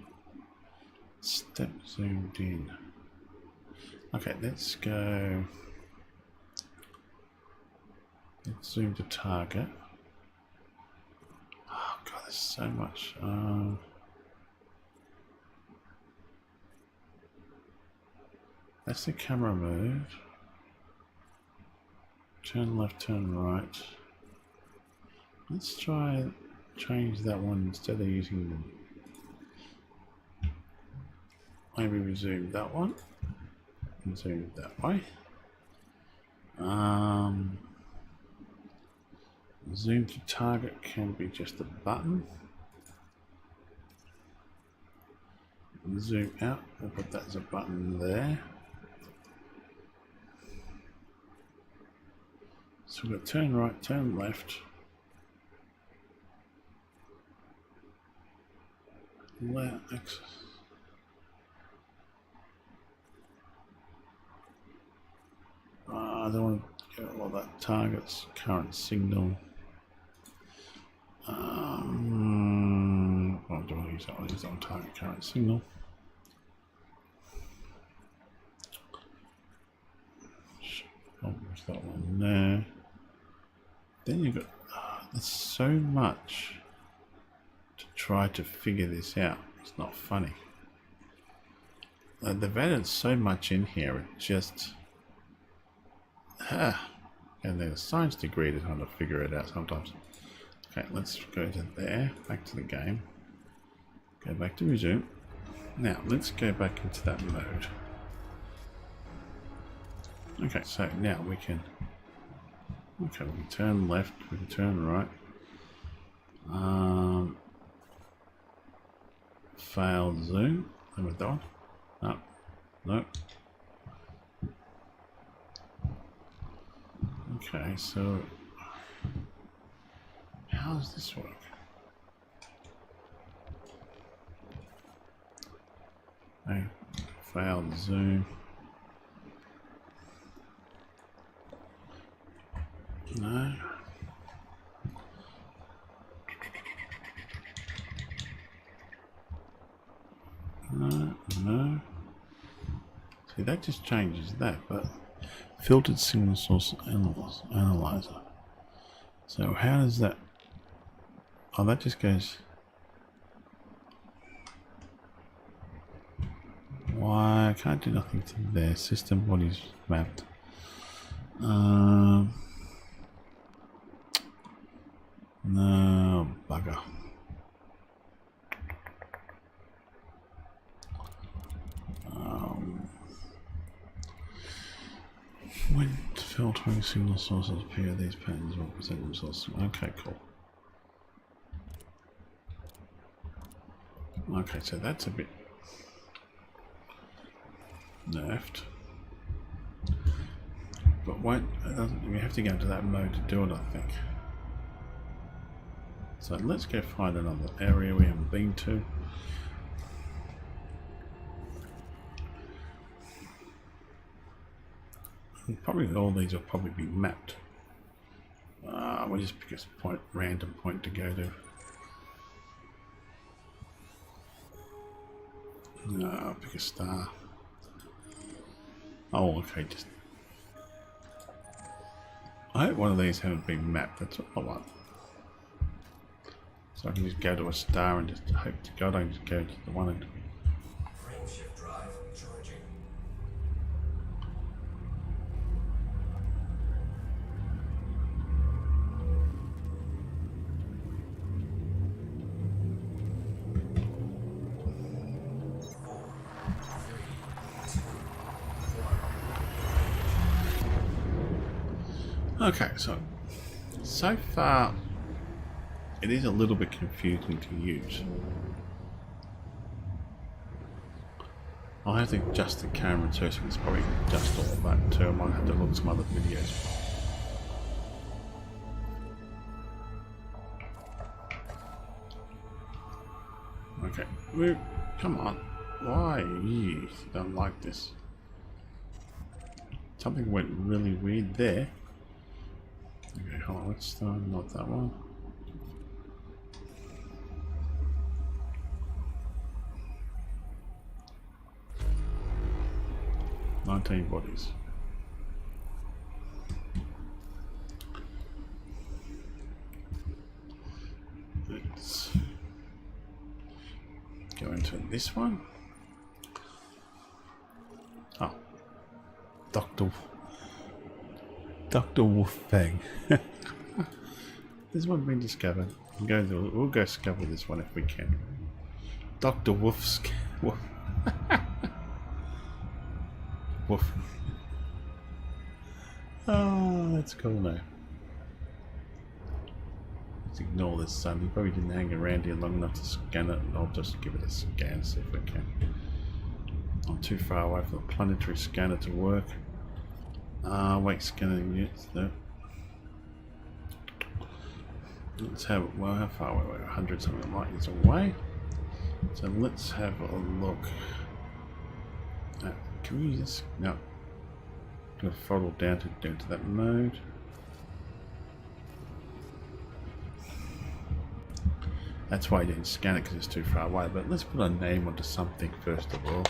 Step zoomed in. Okay, let's go. Let's zoom to target. Oh god, there's so much. That's the camera move. Turn left, turn right. Let's try change that one instead of using them. Maybe we zoom that one and zoom that way. Zoom to target can be just a button. Zoom out, we'll put that as a button there. So we've got turn right, turn left. Left axis. I don't want to get all that target's current signal. Well, do I use that one? Use that on target current signal. Oh, there's that one there. Then you've got There's so much to try to figure this out. It's not funny. They've added so much in here, it just... and there's a science degree to kind of figure it out sometimes. Okay, let's go to there, back to the game. Go back to resume. Now, let's go back into that mode. Okay, so now we can... Okay, we can turn left, we can turn right. Failed zoom. Have we done? No. Nope. Okay, so how does this work? Okay, failed zoom. No. No. See, that just changes that, but filtered signal source analyzer. So how does that? Oh, that just goes. Why I can't do nothing to there? System bodies mapped. No, bugger. When filtering signal sources appear, these patterns will present themselves. Okay, cool. Okay, so that's a bit nerfed. But what? We have to go into that mode to do it, I think. So let's go find another area we haven't been to. And probably all these will probably be mapped. We'll just pick a random point to go to. No, pick a star. Oh, okay, just... I hope one of these haven't been mapped, that's what I want. So I can just go to a star and just hope to God I can just go to the one and... Frameshift drive charging. Okay, so far it is a little bit confusing to use. I'll have to adjust the camera too, so it's probably adjust all of that too. I might have to look at some other videos. Okay, move. Come on. Why? You don't like this. Something went really weird there. Okay, hold on, let's start, not that one. "19 bodies. Let's go into this one. Oh, Dr. Wolfgang. This one been discovered. We'll go discover this one if we can. Dr. Wolf. Woof. Oh, that's cool now. Let's ignore this sun. He probably didn't hang around here long enough to scan it. I'll just give it a scan, see if we can. I'm too far away for the planetary scanner to work. Wake scanner units. No. Let's have it. Well, how far away? We're 100 something light years away. So let's have a look. Can we use this? No. I'm going to throttle down to that mode. That's why I didn't scan it, because it's too far away. But let's put a name onto something first of all.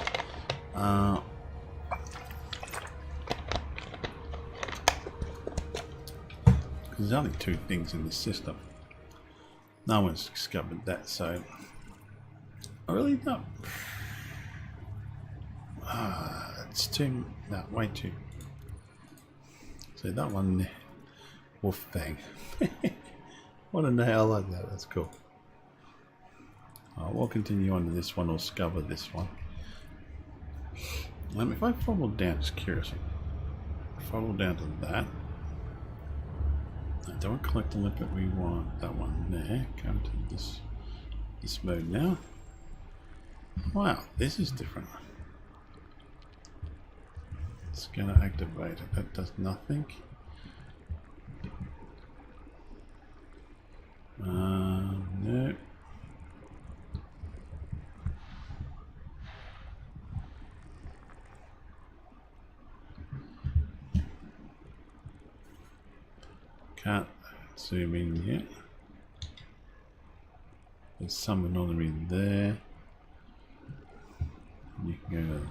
There's only two things in this system. No one's discovered that, so I really don't. It's too, no, way too. So that one there, wolf bang. What a name, I like that, that's cool. We'll continue on to this one, or discover this one. If I follow down, just curious, follow down to that. I don't collect the limpet, we want that one there. Go to this mode now. Wow, this is different. Scanner activated, that does nothing. No. Can't zoom in yet. There's some anomaly there. You can go.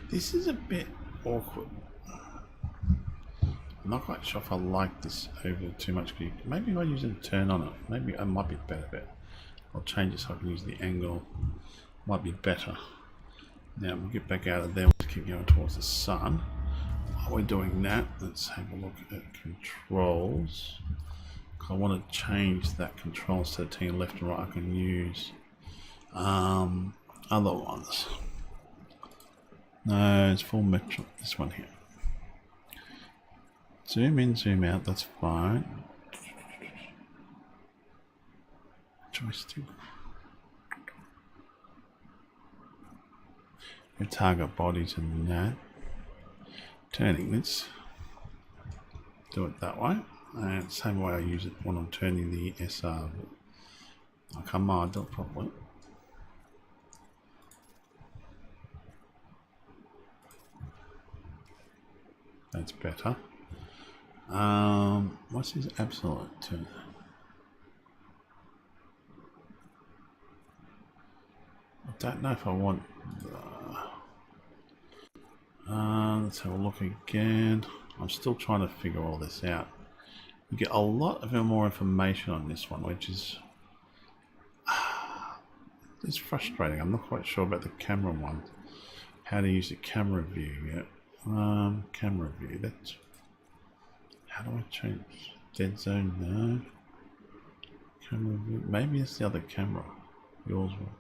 This is a bit awkward. I'm not quite sure if I like this over too much. Maybe if I use a turn on it, maybe I might be better bit. I'll change it so I can use the angle. Might be better. Now we'll get back out of there. We'll keep going towards the sun. While we're doing that, let's have a look at controls. I want to change that control setting left and right. I can use other ones. No, it's full metro. This one here. Zoom in, zoom out. That's fine. Joystick. Your target bodies and that. Turning this. Do it that way. And same way I use it when I'm turning the SR. Oh, come on, do it properly. That's better. What's his absolute turn? I don't know if I want. Let's have a look again. I'm still trying to figure all this out. You get a lot of more information on this one, which is it's frustrating. I'm not quite sure about the camera one. How to use the camera view yet. Camera view. That's how do I change dead zone? No. Camera view. Maybe it's the other camera. Yours will.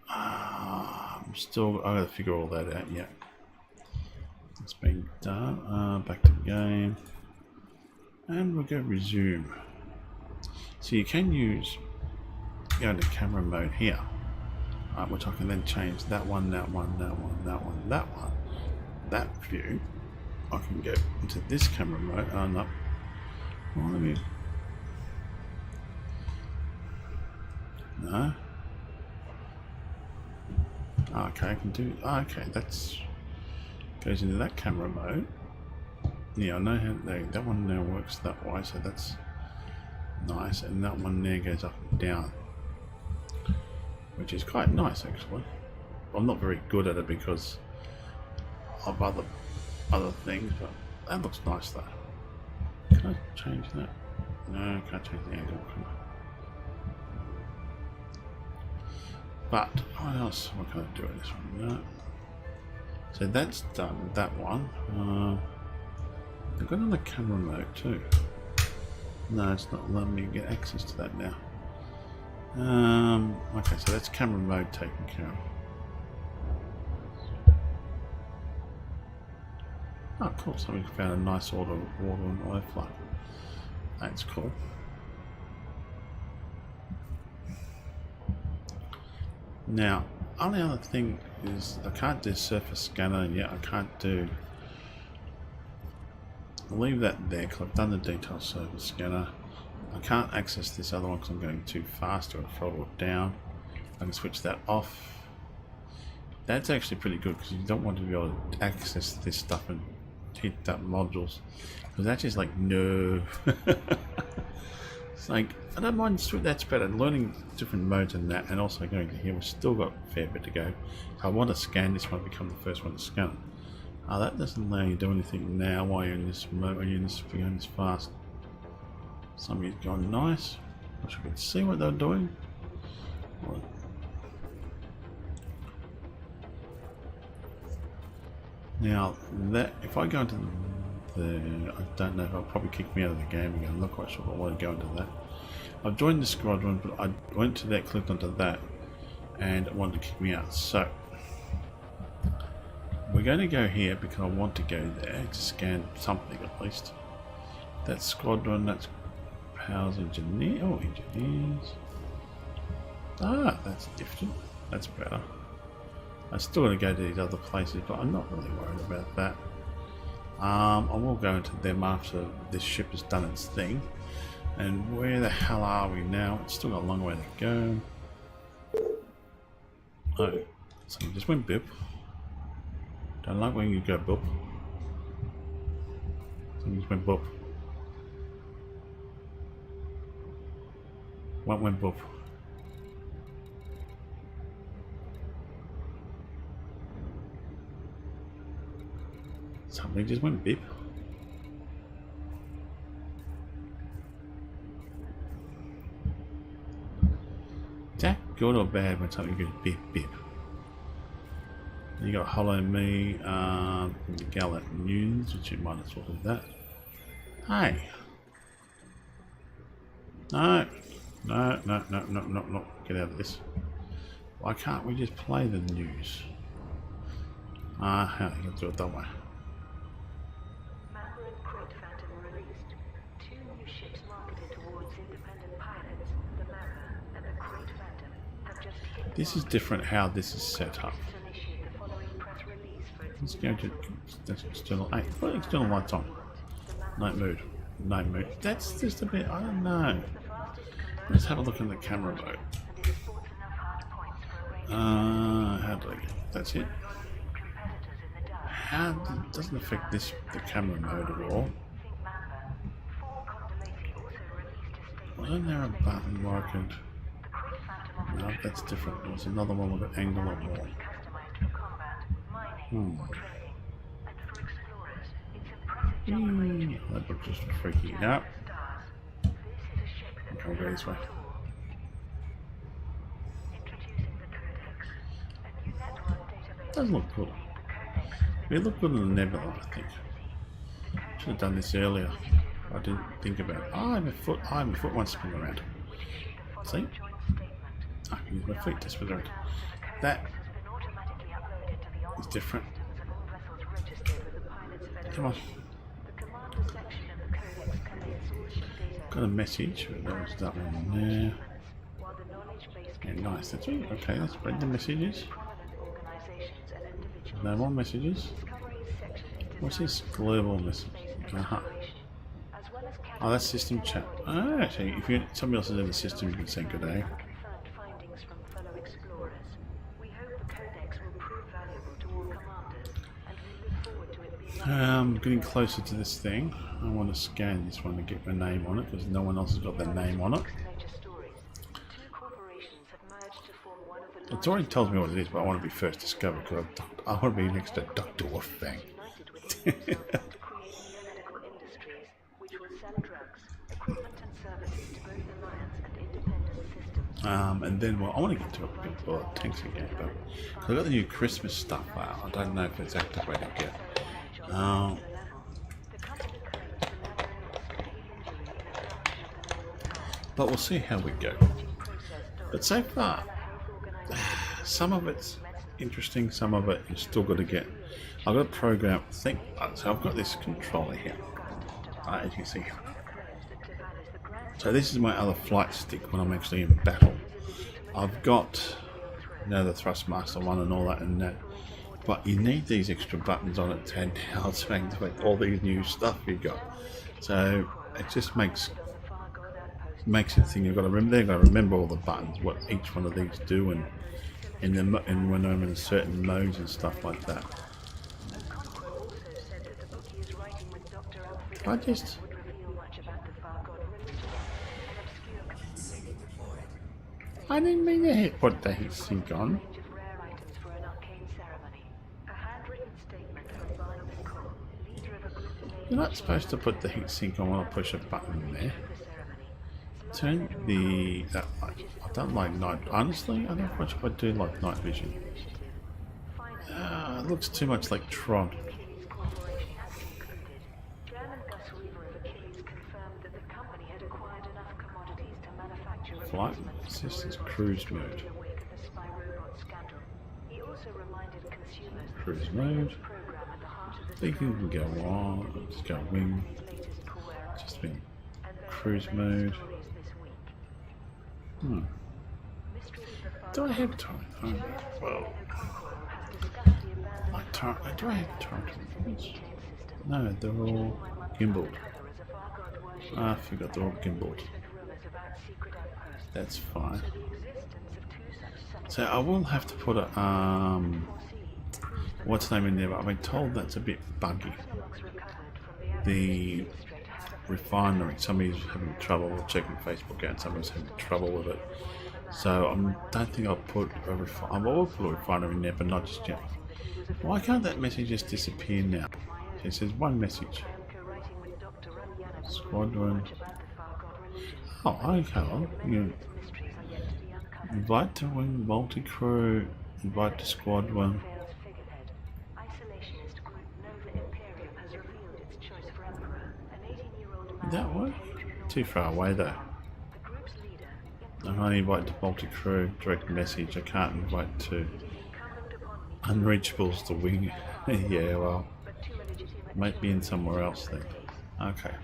I'm still. I gotta figure all that out yet. It's been done. Back to the game. And we'll go resume. So you can use go into camera mode here, which I can then change that one, that one, that one, that one, that one. That view, I can go into this camera mode. Oh no, well, let me. No. Okay, I can do. Okay, that's goes into that camera mode. Yeah, I know how that one now works that way, so that's nice. And that one there goes up and down, which is quite nice actually. I'm not very good at it because of other things, but that looks nice though. Can I change that? No, I can't change the angle. But what else? What can I do in this one? No. So that's done. That one. I've got another camera mode too. No, it's not letting me get access to that now. Okay, so that's camera mode taken care of. Oh, cool. So we found a nice order of water and oil flow. That's cool. Now, only other thing is I can't do surface scanner yet. I can't do. I'll leave that there because I've done the detail surface scanner. I can't access this other one because I'm going too fast to throttle it down. I can switch that off. That's actually pretty good because you don't want to be able to access this stuff and hit that modules, because that's just like no. It's like I don't mind. That's better. Learning different modes and that, and also going to here. We've still got a fair bit to go. I want to scan this one, become the first one to scan it. That doesn't allow you to do anything now while you're in this mode. When you're in this, going this fast. Somebody's gone nice. So we can see what they're doing. Now that if I go into I don't know if I'll probably kick me out of the game again. I'm not quite sure if I want to go into that. I've joined the squadron, but I went to that, clicked onto that, and it wanted to kick me out. So we're going to go here because I want to go there to scan something at least. That's squadron, that's powers engineer. Oh, engineers. Ah, that's different. That's better. I still got to go to these other places, but I'm not really worried about that. I will go into them after this ship has done its thing. And where the hell are we now? It's still got a long way to go. Oh, something just went bip. Don't like when you go boop. Something just went boop. What went boop? Something just went beep. Is that good or bad when something goes beep beep? You got Hollow Me, the Gallant News, which you might as well do that. Hey! No! No, no, no, no, no, no. Get out of this. Why can't we just play the news? How you can do it that way. This is different how this is set up. Let's go to that's external 8. Put external lights on. Night mode. Night mode. That's just a bit, I don't know. Let's have a look in the camera mode. How do I get that's it. How doesn't affect this the camera mode at all. Wasn't there a button where I could no, that's different. There's another one with an angle or more. That looks just freaky out. Okay, we'll go this way. Does look good. It looked good in the nebula, I think. Should have done this earlier. I didn't think about it. Oh, I have a foot one spin around. See? I can use my feet to spin around. That is different. Come on. Got a message. There was that one there. Yeah, nice. That's it. Okay, let's read the messages. No more messages. What's this global message? Oh, that's system chat. Oh, actually, if somebody else is in the system, you can say good day. Getting closer to this thing. I want to scan this one to get my name on it because no one else has got their name on it. It already tells me what it is, but I want to be first discovered because I want to be next to Dr. Wolfgang. And then, well, I want to get to a tanks again, but I've got the new Christmas stuff out. I don't know if it's activated yet. But we'll see how we go. But so far, some of it's interesting, some of it you still got to get. I've got a program. So I've got this controller here, as you can see. So this is my other flight stick when I'm actually in battle. I've got the Thrustmaster one and all that and that. But you need these extra buttons on it to activate all these new stuff you've got. So it just makes it thing you've got to remember. They've got to remember all the buttons, what each one of these do, and when I'm in certain modes and stuff like that. I didn't mean to put the heat sink on. You're not supposed to put the heat sink on when I push a button in there. turn the that light. I don't like night. Honestly, I don't much. I do like night vision. It looks too much like Tron. Flight assistance cruise mode. Cruise mode. Thinking we can go on. Just go wing. Just been cruise mode. Do I have time? Oh, well, my time. Do I have time? No, they're all gimbaled. I forgot they're all gimbaled. That's fine. So I will have to put a what's the name in there, but I've been told that's a bit buggy. The refinery, somebody's having trouble with checking Facebook out, and somebody's having trouble with it. So I don't think I'll put a refinery. I will put a refinery in there, but not just yet. Why can't that message just disappear now? It says one message. Squadron. Oh, okay. Well, you invite to wing multi-crew, invite to squadron. Did that work? Too far away though. I can only invite to multi-crew, direct message. I can't invite to unreachables to wing. Yeah, well, might be in somewhere else then. Okay.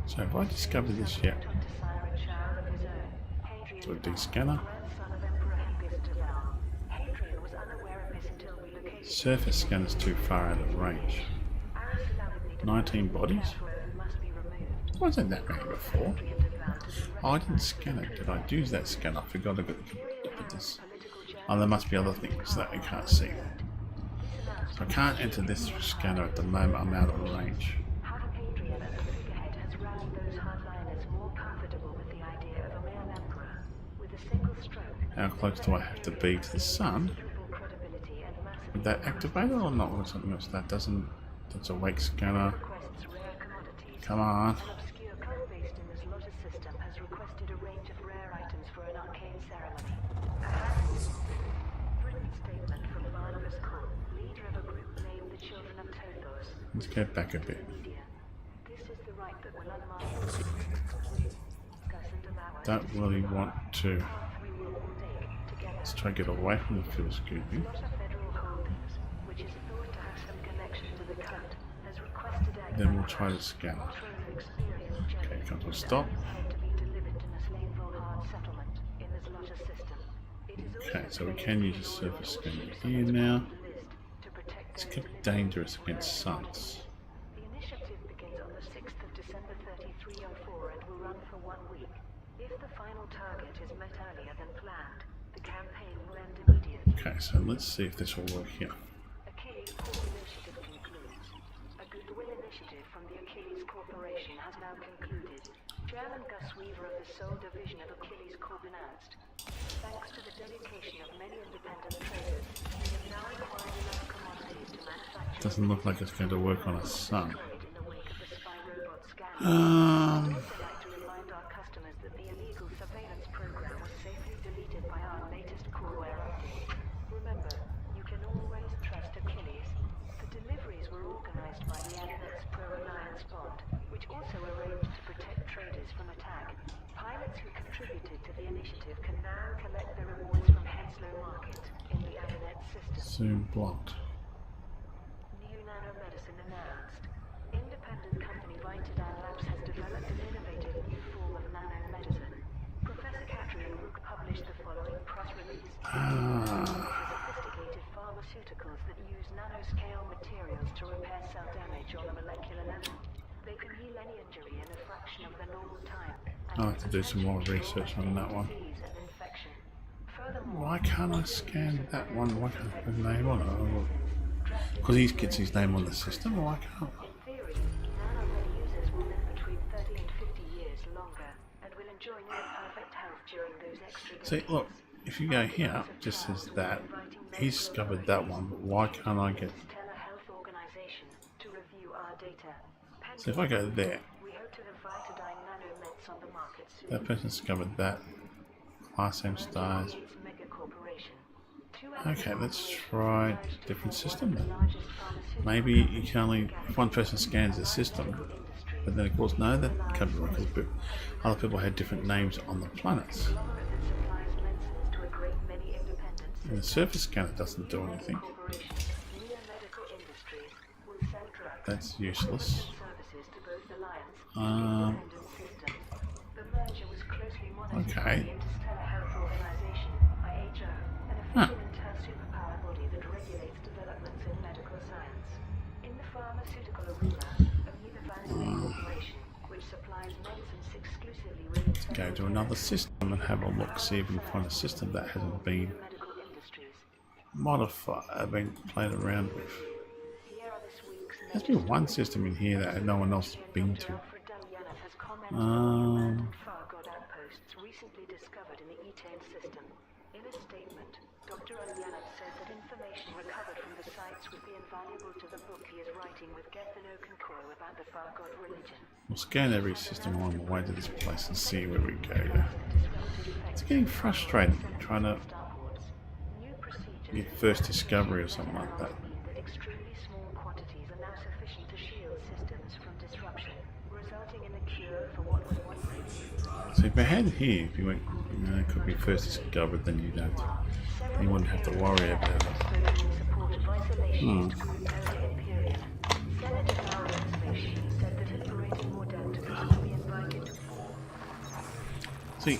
So have I discovered this yet? Do a descanner. Surface scanner's too far out of range. 19 bodies? Wasn't that many before? Oh, I didn't scan it. Did I use that scanner? I forgot I got to look at this. Oh, there must be other things that I can't see. So I can't enter this scanner at the moment. I'm out of range. How close do I have to be to the sun? Would that activate it or not? Or something else that doesn't? That's a wake scanner. Come on. Let's get back a bit. Don't really want to. Let's try to get away from the fuel scooping. Then we'll try to scan it. Okay, come to a stop. Okay, so we can use a surface scanner here now. It's kept dangerous against suns. The initiative begins on the 6th of December 3304 and will run for 1 week. If the final target is met earlier than planned, the campaign will end immediately. Okay, so let's see if this will work here. Achilles Corp initiative concludes. A goodwill initiative from the Achilles Corporation has now concluded. Chairman Gus Weaver of the Seoul Division of Achilles Corp announced, thanks to the dedication of many independent traders, we have now acquired enough commodities to manufacture. Doesn't look like it's going to work on a sun. Remember, you can always trust Achilles. The deliveries were organized by the Adnex Pro-Alliance Bond, which also arranged to protect traders from attack. Pilots who contributed to the initiative can now collect their rewards from Henslow Market in the Adnex system. Soon blocked. New nanomedicine announced. Independent company Vitadan Labs has developed an innovative new form of nanomedicine. Professor Catherine Rook published the following press release. Sophisticated pharmaceuticals that use nanoscale materials to repair cell damage on a molecular level. They can heal any injury in a fraction of the normal time. I'll have to do some more research on that one. Why can't I scan that one? Why can't I put his name on it? Because he gets his name on the system, or why can't I? In theory, nano-ready users will live between 30 and 50 years longer and will enjoy near perfect health during those extra days. See, look, if you go here, it just says that he's discovered that one, but why can't I get... Telehealth organization to review our data. So if I go there, We hope to have Vitadine nanomeds on the market soon. that person discovered that. Class M stars. It's mega corporation. Okay, let's try a different system then. Maybe you can only, if one person scans the system, but then of course no, that can't be right because other people had different names on the planets. And the surface scanner doesn't do anything. That's useless. Okay. Huh. Let's go to another system and have a look, see if we can find a system that hasn't been modified, been played around with. There's been one system in here that no one else has been to. Recently discovered in the E10 system. In a statement, Dr. Elgato says that information recovered from the sites would be invaluable to the book he is writing with Gethano Concro about the Fargod religion. We'll scan every system along the way to this place and see where we go. It's getting frustrating trying to get first discovery or something like that. Extremely small quantities are now sufficient to shield systems from disruption, resulting in a cure for what was once. So if I had here, if you went, you know, it could be first discovered, then you don't. You wouldn't have to worry about it. See,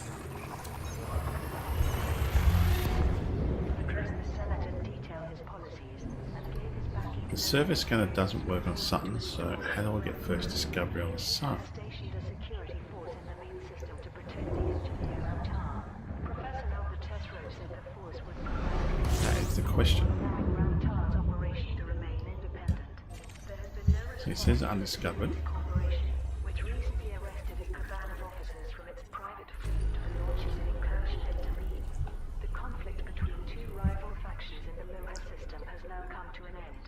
the surface scanner doesn't work on Sun, so how do I get first discovery on the Sun? That is the question. So it says undiscovered. Which recently arrested a cabal of officers from its private fleet for launches an incursion into me. The conflict between two rival factions in the Lower system has now come to an end.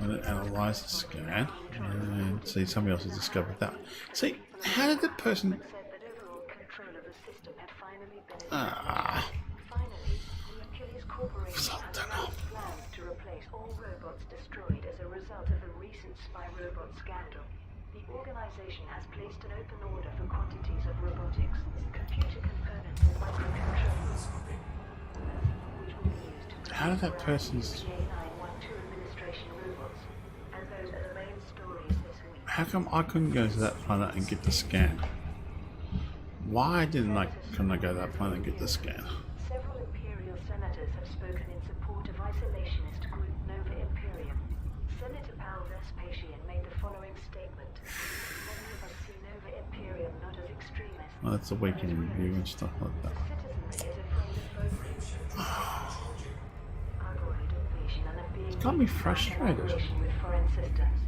I'm going to analyze the scan and see somebody else has discovered that. See, how did the person... Said that overall control of the system had finally been Ah, Finally, the Achilles Corporation so has done. announced plans to replace all robots destroyed as a result of a recent spy robot scandal. The organization has placed an open order for quantities of robotics, computer components and microcontrollers, which will be used to How did that person's... K912 administration robots. And those are the main stories this week. How come I couldn't go to that planet and get the scan? Why couldn't I go to that planet and get the scan? Several Imperial senators have spoken in support of isolationist group Nova Imperium. Senator Pal Vespasian made the following statement. Many of us see Nova Imperium not as extremists. Well, that's a weekend review and stuff like that. Citizenry is afraid of both Argoid invasion and of being Got me frustrated. collaboration with foreign systems.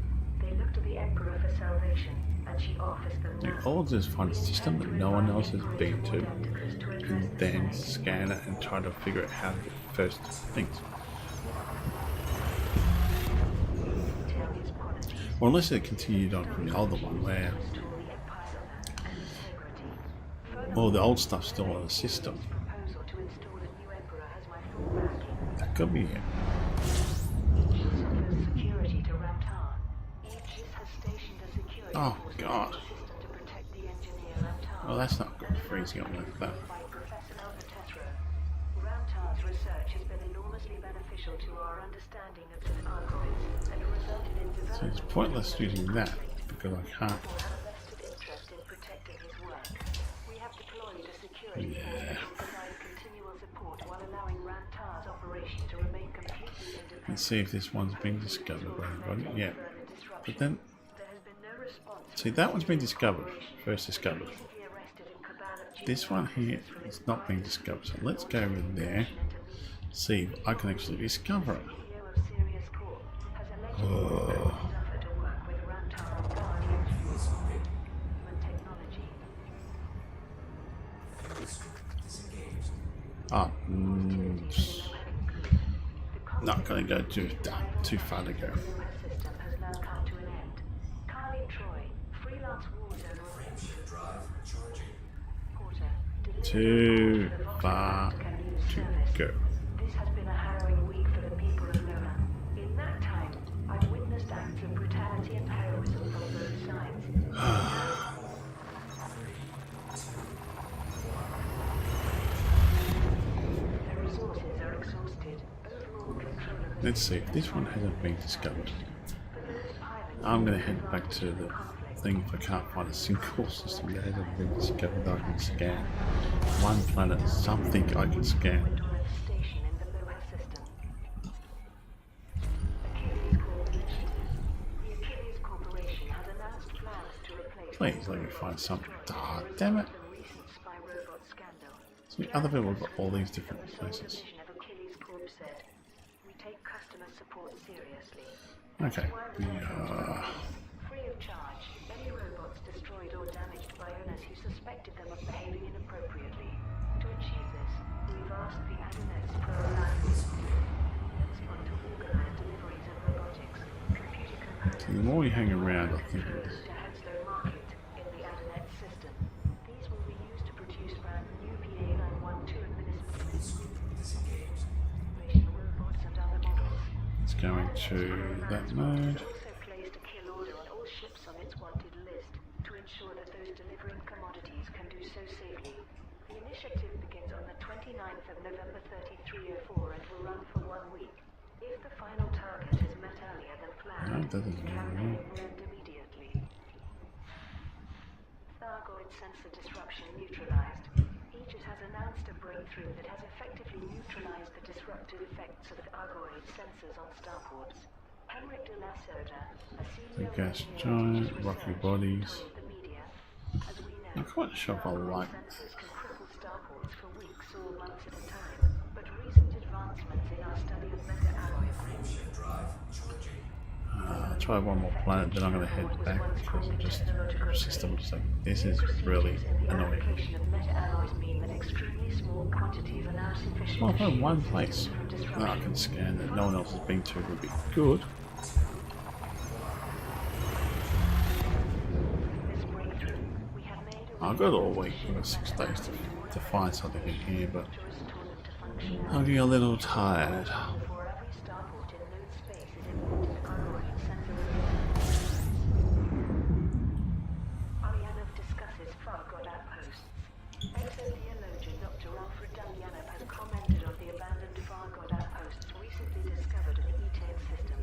They look to the Emperor for salvation, and she offers them You now. all just find a system that no one else has been to, and then scan it and try to figure out how to get first things. Well, unless it continued on from the older one where all the old stuff's still on the system. Proposal to install a new Emperor has my full backing. That could be it. Security to Ramtar. Aegis has stationed a security Oh, force God. system to protect the engineer Ramtar. Well, that's not good, freezing up like that. By Professor Albertetro. Ramtar's research has been enormously beneficial to our understanding of its algorithms and resulted in So development it's pointless using that because I can't. who have a vested interest in protecting his work. We have deployed a security force that will provide continual support while allowing Ramtar's operation to remain completely independent. Let's see if this one's been discovered by anybody. Yeah. But then, There has been no response. see, that one's been discovered. First discovered. Recently arrested in cabal of This one here is not being discovered. So let's go over there. See if I can actually discover it. CEO of Sirius Corp has allegedly offered to work with Ramtar on Guardian human technology. Disengaged. Oh, not gonna go too far to go. Too far to go. This has been a harrowing week for the people of Lola. In that time, I've witnessed acts of brutality and heroism from both sides. The resources are exhausted. Overall control of the Let's see if this one hasn't been discovered. I'm gonna head back to the thing if I can't find a single system that hasn't been discovered that I can scan. One planet, something I can scan. station in the Lola system. The Achilles Corporation has announced plans to replace Please let me find something. Ah, damn it. the recent spy robot scandal. See, other people have got all these different places. Division of Achilles Corp said, "We take customer support seriously. Okay. Free of charge, any robots destroyed or damaged by owners who suspected them of behaving inappropriately. To achieve this, we've asked the Adonets Pro Alliance to organize deliveries of robotics, computer components, So the more you hang around, I think. to Henslow Market in the Adonet system. These will be used to produce brand new PA912 administration robots and other models. It's going to that mode. Also placed a kill order on all ships on its wanted list to ensure that those delivering commodities can do so safely. The initiative begins on the 29th of November 3304 and will run for 1 week. If the final target is met earlier than planned, No, that doesn't the go campaign well. will end immediately. Thargoid sensor disruption neutralized. Aegis has announced a breakthrough that has effectively neutralized the disruptive effects of Thargoid sensors on starports. Henrik de la Soda, a The senior gas engineer at giant, Aegis rocky Research, bodies. told the media, "As we know, I'm quite sure if I like. sensors can cripple starports for weeks or months at a time, but recent advancements in our study of meta-alloys I'll try one more planet, then I'm going to head back because I'm just system was like, this is really annoying. application of meta-alloys mean that extremely small quantities are now sufficient Well, to if I have shield one the place system from that I disruption. can scan that no one else has been to would be good. This breakthrough, we have made a I've got all week, I've got 6 days to find something in here, but to restore them to function. I'm getting a little tired. For every starport in node space is imported Thargoid sensor Ulyanov discusses Thargoid outposts. Exotheologian Dr. Wilfred has commented on the abandoned Thargoid outposts recently discovered in the E-Tail system.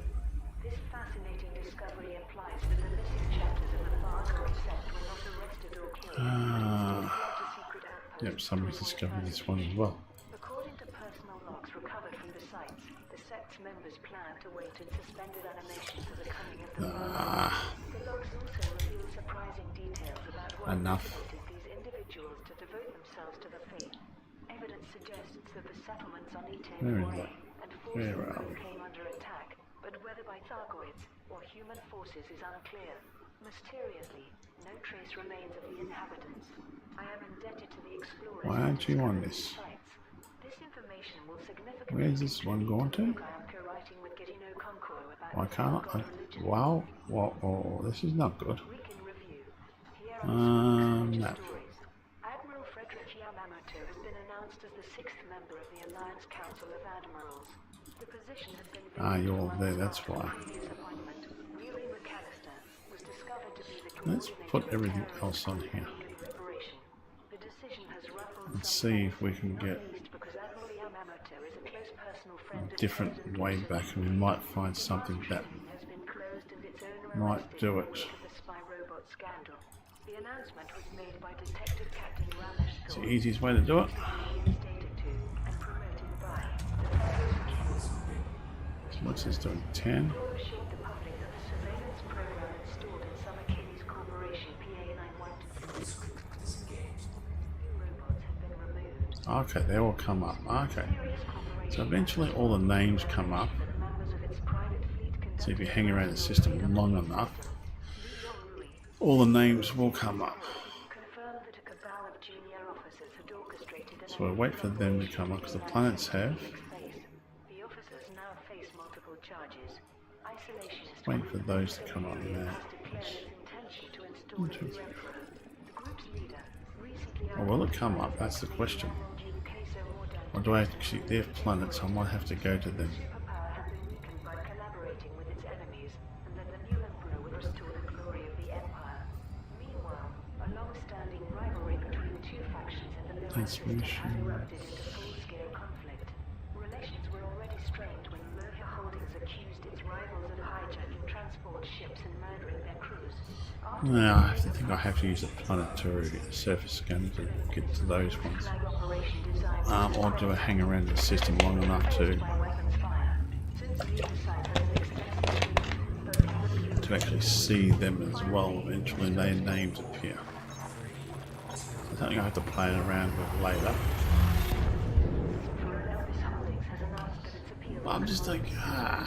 This fascinating discovery implies that the missing chapters of the Thargoid set were not arrested or killed, but instead fled to secret outposts. Yep, somebody's discovered this one as well. According to personal logs recovered from the sites, the sect's members plan to wait in suspended animation for the coming of the Thargoid. The logs also reveal surprising details about what Enough. motivated these individuals to devote themselves to the faith. Evidence suggests that the settlements on E-Tail Where is were that? and Where forces are we? came under attack, but whether by Thargoids or human forces is unclear. Mysteriously, no trace remains of the inhabitants. I am indebted to the explorers. Why aren't you on this? Sites. This information will significantly Where's this one going to? I am co-writing with Gedino Concours about Why can't I? religion. Wow, oh, this is not good. Week in review. Here are some Map. stories. Admiral Frederick Yamamoto has been announced as the 6th member of the Alliance Council of Admirals. The position has been You're all there, that's why. previous appointment. Yuri McAllister was discovered to be the Let's put everything else on here. liberation. The decision has ruffled Let's some see if we can not get least because Admiral Yamamoto is a close personal friend a of different President way Nixon. back and we might find something that Has been closed and its owner might arrested do in it. the wake of the spy robot scandal. The announcement was made by Detective Captain Ramesh It's Thor, the easiest way to do it. reinstated to and promoted by the Federal So what's this doing? 10? assured the public that the surveillance program installed in some Achilles Corporation PA912 robots have been removed. Okay, they all come up. Okay. Various corporations So eventually all the names come up. that members of its private fleet So if you conducted hang around the system long enough, all the names will come up. confirmed that a cabal of junior officers had So we'll wait for them to come up because the planets have. The officers now face multiple charges. Isolationist Wait for those to come up now. Or will it come up? That's the question. Or do I actually, they have planets, so I might have to go to them. Superpower had been weakened by collaborating with its enemies, and that the new emperor would restore the glory of the empire. Meanwhile, a long-standing rivalry between the two factions in the Middle East had erupted into full-scale conflict. Relations were already strained when Merger Holdings accused its rivals of hijacking transport ships and murdering their crews. Now, I have to use a planetary surface scanner to get to those ones. Or do I hang around the system long enough to actually see them as well eventually their names appear. So something I have to play around with later. But I'm just like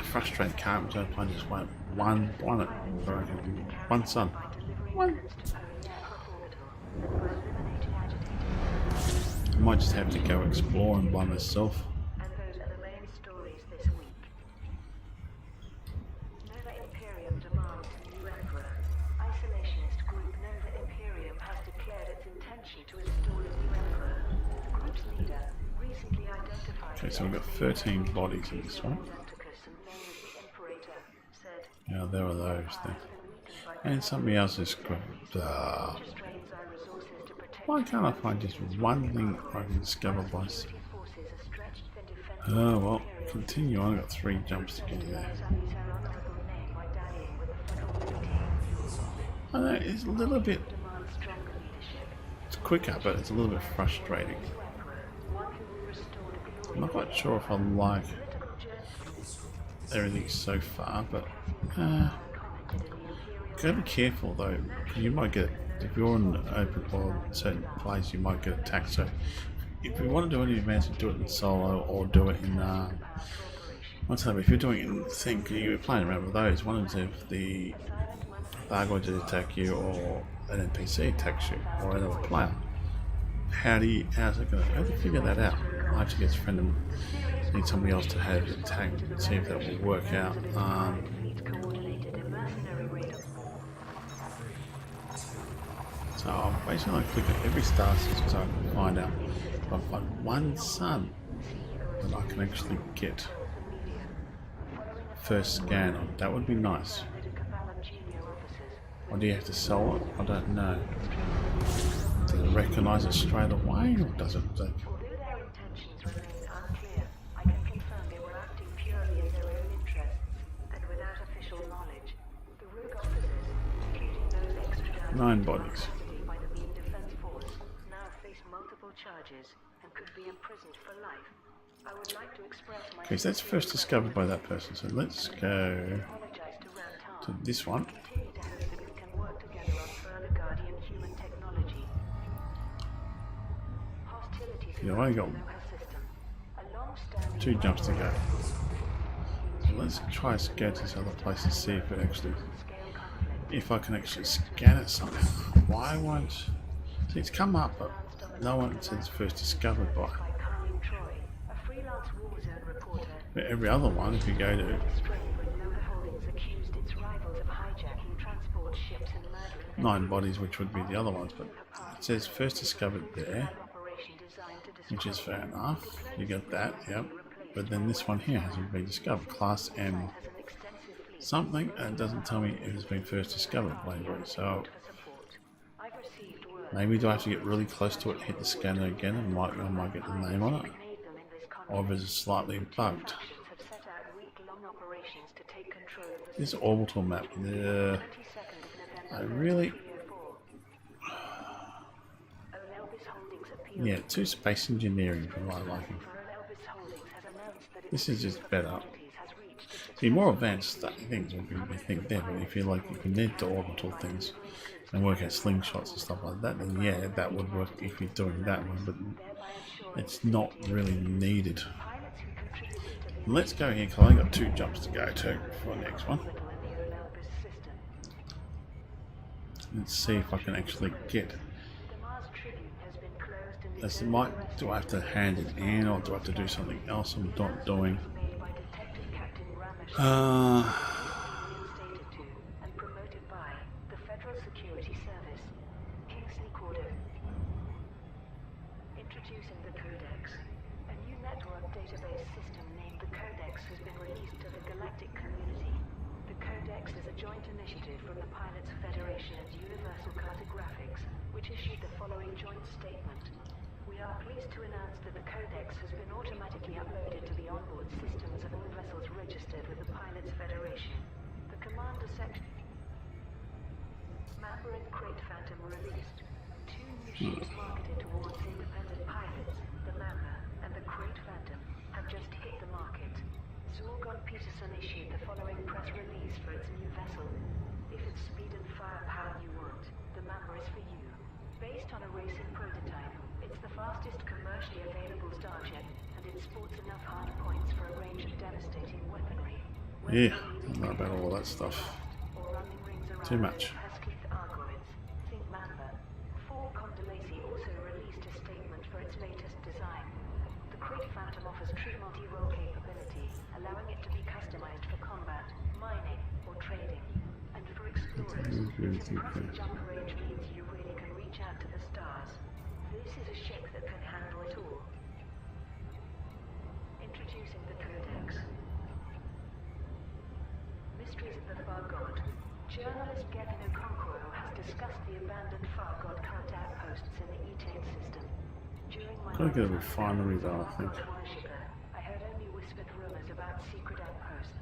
frustrated, can't so I just want one planet, one sun. One. I might just have to go exploring by myself. And those are the main stories this week. Nova Imperium demands new emperor. Isolationist group Nova Imperium has declared its intention to install a new emperor. The group's leader recently identified. Okay, so we've got 13 bodies in this one. Yeah, there are those things. And something else is good. Why can't I find just one thing I can discover by... Oh well, continue on. I've got 3 jumps to get there. I know, it's a little bit... It's quicker, but it's a little bit frustrating. I'm not quite sure if I like everything so far, but... gotta be careful though, because you might get, if you're in an open or certain place, you might get attacked. So if you want to do any advance, do it in solo or do it in if you're doing it in sync, you're playing around with those. One is if they're going to attack you or an NPC attacks you or another player. How's it going to figure that out? I have to get a friend and need somebody else to have it attacked and see if that will work out. So I'm basically going to click at every star system so I can find out if I find one sun that I can actually get first scan on. That would be nice. Or do you have to sell it? I don't know. Does it recognise it straight away or does it take... Nine bodies. Okay, so that's first discovered by that person. So let's go to this one. I've only got 2 jumps to go. So let's try to go to this other place and see if it actually, if I can actually scan it somehow. Why won't... See, it's come up, but no one says first discovered by. But every other one, if you go to 9 bodies, which would be the other ones, but it says first discovered there, which is fair enough. You get that, yep. But then this one here hasn't been discovered. Class M something, and it doesn't tell me if it's been first discovered lately. So maybe do I have to get really close to it, hit the scanner again, and I might get the name on it. Or if it's slightly bugged. This orbital map, I really... Yeah, too space engineering for my liking. This is just better. See, more advanced things would be, I think, there, but if you need to orbital things and work out slingshots and stuff like that, then yeah, that would work if you're doing that one, but it's not really needed. Let's go here, because I've only got 2 jumps to go to for the next one. Let's see if I can actually get That's might. Do I have to hand it in, or do I have to do something else I'm not doing? Made by Detective Captain Ramesh. Reinstated to and promoted by the Federal Security Service. Kingsley Corder. Introducing the Codex. A new network database system named the Codex has been released to the galactic community. The Codex is a joint initiative from the Pilots Federation and Universal Cartographics, which issued the following joint statement. We are pleased to announce that the Codex has been automatically uploaded to the onboard systems of all vessels registered with the Pilots Federation. The Commander Section Mapper and Crate Phantom released. Two new ships marketed towards independent pilots, the Mapper and the Crate Phantom, have just hit the market. Zorgon Peterson issued the following press release for its new vessel. If it's speed and firepower you want, the Mapper is for you. Based on a racing prototype, it's the fastest commercially available starship, and it sports enough hard points for a range of devastating weaponry. Yeah, I don't know about all that stuff. Too much. Think Mapper. Condelacy also released a statement for its latest design. The Crate Phantom offers true multi-role capability, allowing it to be customized for combat, mining, or trading. And for explorers, its impressive jump range means you really can reach out to the stars. This is a ship that can handle it all. Introducing the Codex. Mysteries of the Far God. Journalist Gavin Okonkwo has discussed the abandoned Far God cult outposts in the Ethane system. During my Gotta get a refinery though, I think. worshipper, I heard only whispered rumors about secret outposts.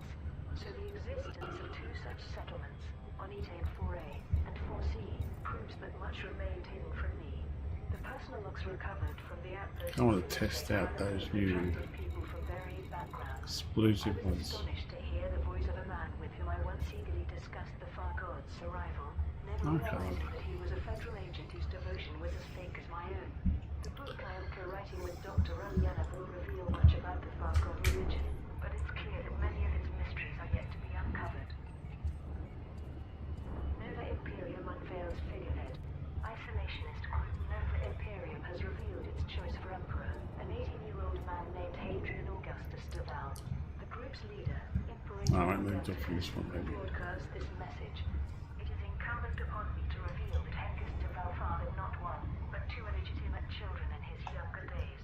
So the existence of two such settlements, on Ethane 4A and 4C, proves that much remained hidden from me. The personal logs recovered from the outpost. I want to test out those new people from varied backgrounds. explosive I was ones. astonished to hear the voice of a man with whom I once eagerly discussed the Far God's arrival, never realizing that he was a federal agent whose devotion was as fake as my own. The book I am co-writing with Dr. Raliana will reveal much about the Far God religion, but it's clear that many of its mysteries are yet to be uncovered. Nova Imperium unveils figurehead. Isolationist group Nova Imperium has revealed its choice for emperor, an 18-year-old man named Hadrian Augustus Deval. The group's leader, Alright, let me do from this one maybe. broadcast this message. It is incumbent upon me to reveal that Hengist Deval fathered not one, but two illegitimate children in his younger days.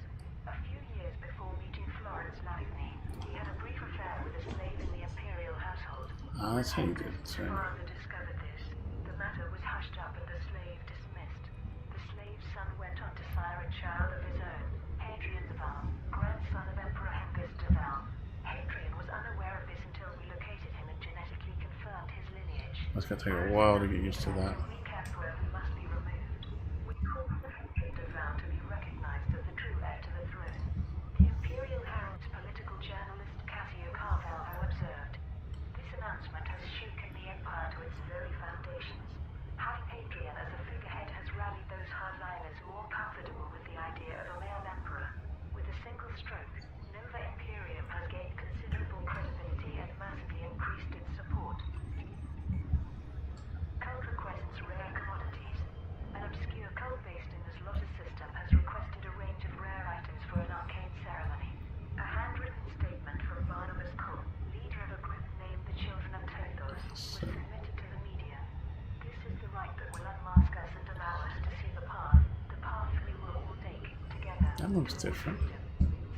A few years before meeting Florence Lavigny, he had a brief affair with a slave in the imperial household. Ah, that's how you did it, so. Father discovered this. The matter was hushed up and the slave dismissed. The slave's son went on to sire a child of his own, Hadrian Deval, grandson of Emperor Hengist Deval. Hadrian was unaware of this until we located him and genetically confirmed his lineage. That's gonna take a while to get used to that. We kept where we must be removed. We call Deval to be recognized as the true heir to the throne. The Imperial Herald's political journalist Cassio Carvel observed, this announcement has shaken the empire to its very foundations. Having Hadrian as a figurehead has rallied those hardliners more comfortable with the idea of a male emperor. With a single stroke, Nova Imperium has gained considerable credibility and massively increased its support. Cult requests rare commodities. An obscure cult based in the Lotus system has requested a range of rare items for an arcane ceremony. A handwritten statement from Barnabas Cole, leader of a group named the Children of Tothos, was submitted to the media. This is the right that will unmask us and allow us to see the path we will all take together. That looks different.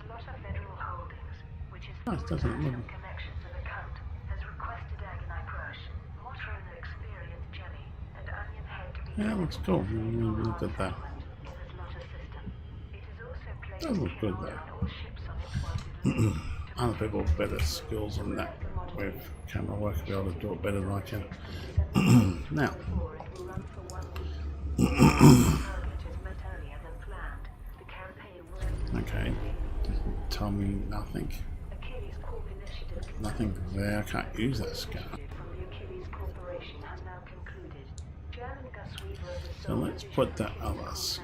Zlota Federal Holdings, which is Oh, it doesn't look. connections to the cult, has requested Agonai Crush, Motrona Experience Jelly, and Onion Head to be Yeah, that looks cool. We looked at that. in the Zlota system. It is also placed Does look good though. on all ships on its wanted list. Other people with better skills on that with camera work to be able to do it better than I can. Now, Or it will run for 1 week. The target is met earlier than planned. The campaign will okay, doesn't tell me nothing. Achilles Corp initiative Nothing there. I can't use that scanner. from the Achilles Corporation has now concluded. German Gus Weaver of the So let's put that others.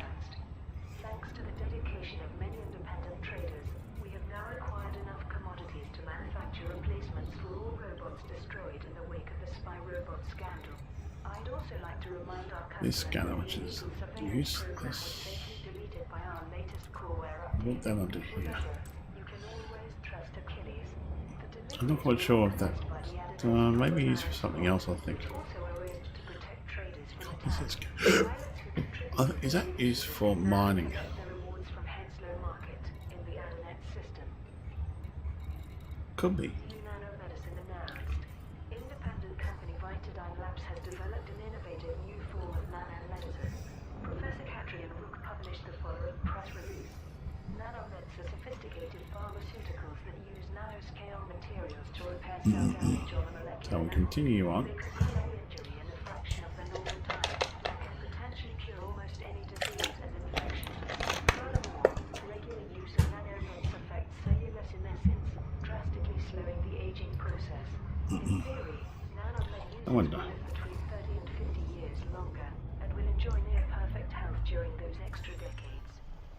Thanks to the dedication of many independent traders, we have now acquired enough commodities to manufacture replacements for all robots destroyed in the wake of the spy robot scandal. I'd also like to remind our This customers scanner, that which is illegal surveillance programs were useless. safely deleted by our latest what then I'll do here. You can always trust Achilles. The I'm not quite sure if that maybe used for something else. I think. also arranged to protect traders from Is attacks. this? Pilots who contribute Is that used for mining? their rewards from Henslow Market in the ASUSTeK system. Could be. Nanomedicine announced. Independent company Vitadyne Labs has developed an innovative new form of nanomedicine. Professor Katri and Rook published the following press release. Nanomeds are sophisticated pharmaceuticals that use nanoscale materials to repair cell damage on a molecular So we'll level. continue on. They could heal injury in a fraction of the normal time and can potentially cure almost any disease and infection. Furthermore, regular use of nanomeds affects cellular senescence, drastically slowing the aging process. In theory, nanomed I wonder. users will live between 30 and 50 years longer and will enjoy near-perfect health during those extra decades.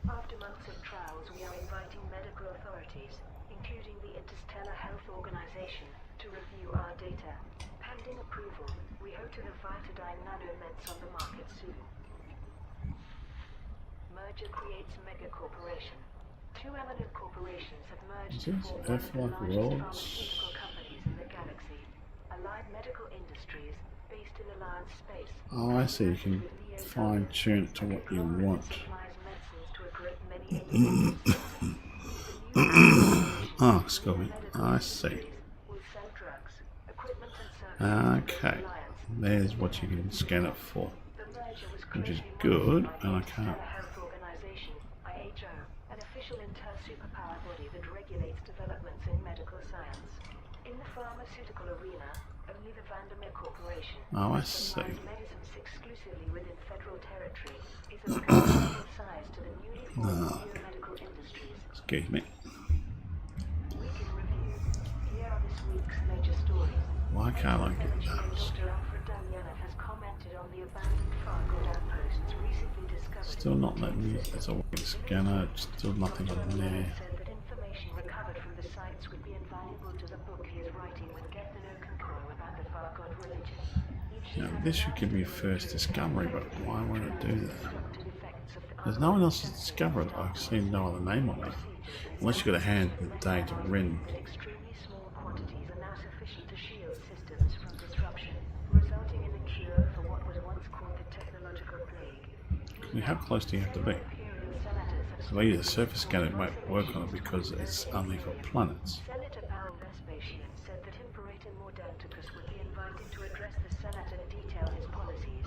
After months of trials, we are inviting medical authorities, including the Interstellar Health Organization, to review our data. Pending approval, we hope to have Vitadyne nanomeds on the market soon. Merger creates mega corporation. Two eminent corporations have merged to Is this form one of the F-like largest roads? pharmaceutical companies in the galaxy. Allied Medical Industries, based in Alliance Space. Oh, I see. You can fine tune it to what you want. Supplies medicines to a great many individuals. The new Oh, excuse me. I see. will sell drugs, equipment and services to Okay. Alliance. There's what you can scan it for, The merger was which is closely good, monitored by and I the can't. Interstellar Health Organization, IHO, an official inter-superpower body that regulates developments in medical science. In the pharmaceutical arena, only the Vandermeer Corporation, Oh, I that see. supplies medicines exclusively within federal territory, is of comparable size to the newly formed Biomedical Industries. Excuse me. We can review. Here are this week's major stories. Why can't I get Engineer those? Dr. Alfred Damianov has commented on the abandoned Fargold outposts recently discovered. Still not letting me. There's a weak scanner. Still nothing on there. Said that information recovered from the sites would be invaluable to the book he is writing with Gethano Concro about the Fargold religion. Now, this should give me a first discovery, but why won't it do that? Destructive effects of the There's no one else has discovered it. I've seen no other name on it. Unless you've got a hand in the day to Rin. extremely small quantities are now sufficient to shield systems from disruption, resulting in a cure for what was once called the technological plague. How close do you have to be? Imperial senators have So either the surface scanner won't work on it because it's only for planets. Senator Paul Vespasian said that Imperator Mordanticus would be invited to address the Senate and detail his policies.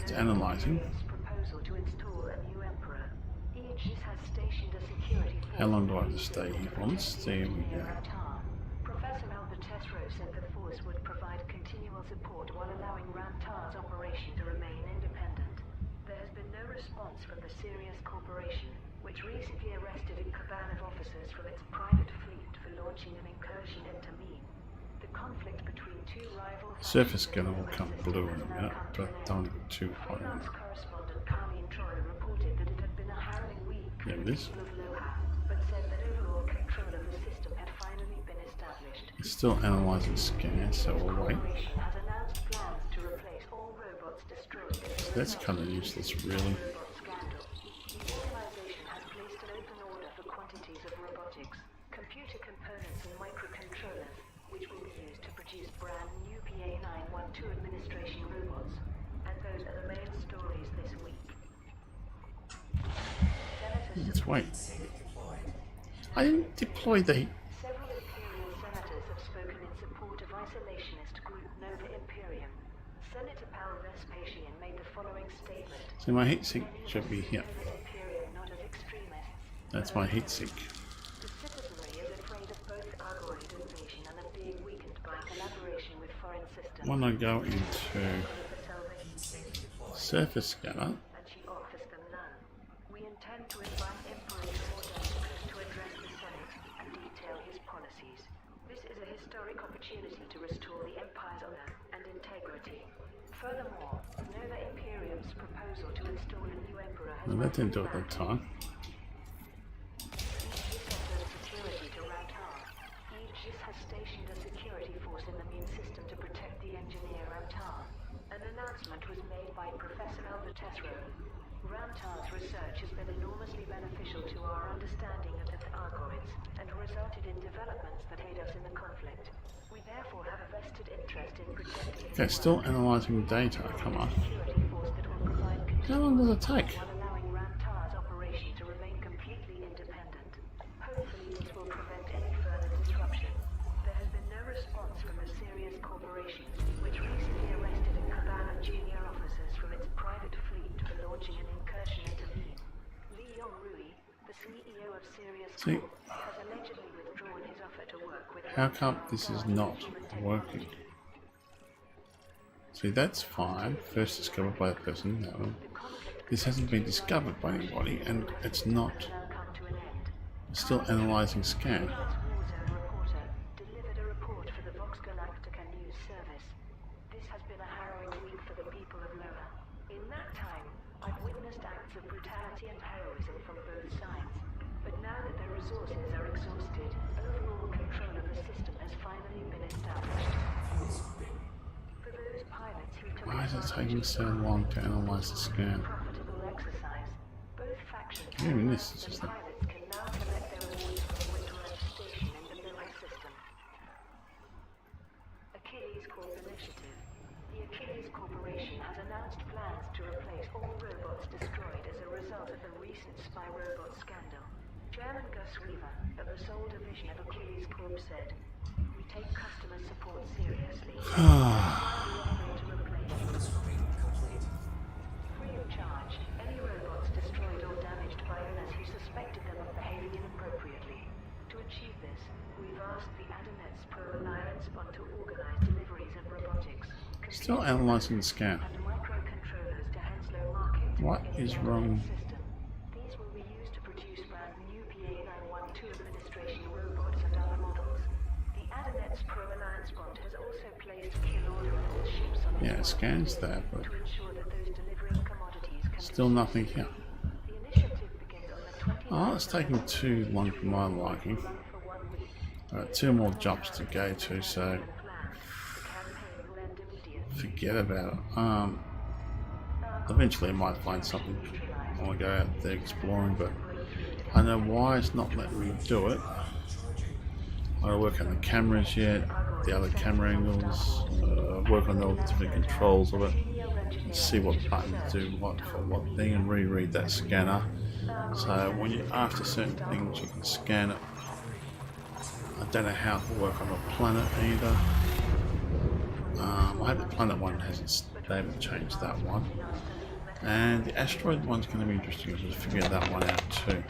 It's analyzing. Proposal to install a new emperor. Aegis has stationed a security force. How long do I have to stay here? Well, let's see. Here we go. Professor Albertesro said the force would provide continual support while allowing Ramtar's operation to remain independent. There has been no response from the Sirius Corporation, which recently arrested a cabal of officers from its private fleet for launching an incursion into Mean. The conflict between two rival Surface scanner will come blue in a minute, but don't go too high. freelance correspondent Carleen Troy reported that it had been a harrowing week There for it the is. people of Loha, but said that overall control of the system had finally been established. It's still analyzing scan, so we'll wait. Corporation has announced plans to replace all robots destroyed in the So that's kind of useless, really. robot scandal. The organization has placed an open order for quantities of robotics, computer components and microcontrollers, which will be used to produce brand new PA-912 administration robots. And those are the main stories this week. Let's wait. I didn't deploy the. Several Imperial senators have spoken in support of isolationist group Nova Imperium. Senator Paul Vespasian made the following statement. So my heatsink should be here. Nova Imperium not as extremists. That's my heatsink. The citizenry is afraid of both Argoid invasion and of being weakened by collaboration with foreign systems. When I go into For salvation, surface scanner, and she offers them none. We intend to invite Imperator Mordanticus to address the Senate and detail his policies. This is a historic opportunity to restore the Empire's honor and integrity. Furthermore, Nova Imperium's proposal to install a new emperor has and that didn't do it that time. Aegis offers security to Ramtar. Aegis has stationed a security force in the Mean system to protect the engineer Ramtar. An announcement was made by Professor Albertesro. Ramtar's research has been enormously beneficial to united in developments that aid us in the conflict. We therefore have a vested interest in protecting Okay, still analysing data. Come on. security force that will provide How long does it take? while allowing Rantar's operation to remain completely independent. Hopefully this will prevent any further disruption. There has been no response from the Sirius Corporation, which recently arrested a cabal of junior officers from its private fleet for launching an incursion into Lee. Lee Yong-Rui, the CEO of Sirius See, Corp, has allegedly withdrawn his offer to work with how come this is not working? See, that's fine. First discovered by a person. No. This hasn't been discovered by anybody, and it's not. now come to an end. It's still analysing scan. Warzone reporter delivered a report for the Vox Galactica news service. This has been a harrowing week for the people of Loa. In that time, I've witnessed acts of brutality and heroism from both sides. But now that their resources are exhausted, overall control of the system has finally been established. For those pilots who took Why is it taking so long to analyse the scan? profitable exercise, both factions Even this is just like, pilots can now collect their rewards from the Winterland station in the Loa system. Achilles Corp Initiative. The Achilles Corporation has announced plans to replace all robots destroyed as a result of the recent spy robot scandal. Chairman Gus Weaver of the Seoul division of Achilles Corp said, "We take customer support seriously. We offer to replace free of charge any robots destroyed or damaged by owners who suspected them of behaving inappropriately. To achieve this, we've asked the Adonets Pro Alliance Fund to organize deliveries of robotics, still analysing the scan. and microcontrollers to Henslow Market. What in is the wrong? system. These will be used to produce brand new PA-912 administration robots and other models. The Adonets Pro Alliance Fund has also placed a kill order on all ships on its Yeah, it scans there, but to ensure that those delivering commodities can still nothing here. The initiative begins on the 20th Oh, it's taking too long for my liking. for 1 week. Two more jobs to go to, so Plan. The campaign will end immediately. forget about it. Eventually I might find something. I want to go out there exploring, but I know why it's not letting me do it. I gotta work on the cameras yet, the other camera angles, work on all the different controls of it, and see what buttons do what for what thing, and reread that scanner. So when you're after certain things, you can scan it. I don't know how to work on a planet either. I hope the planet one hasn't, they haven't changed that one. And the asteroid one's going to be interesting, I'll just figure that one out too.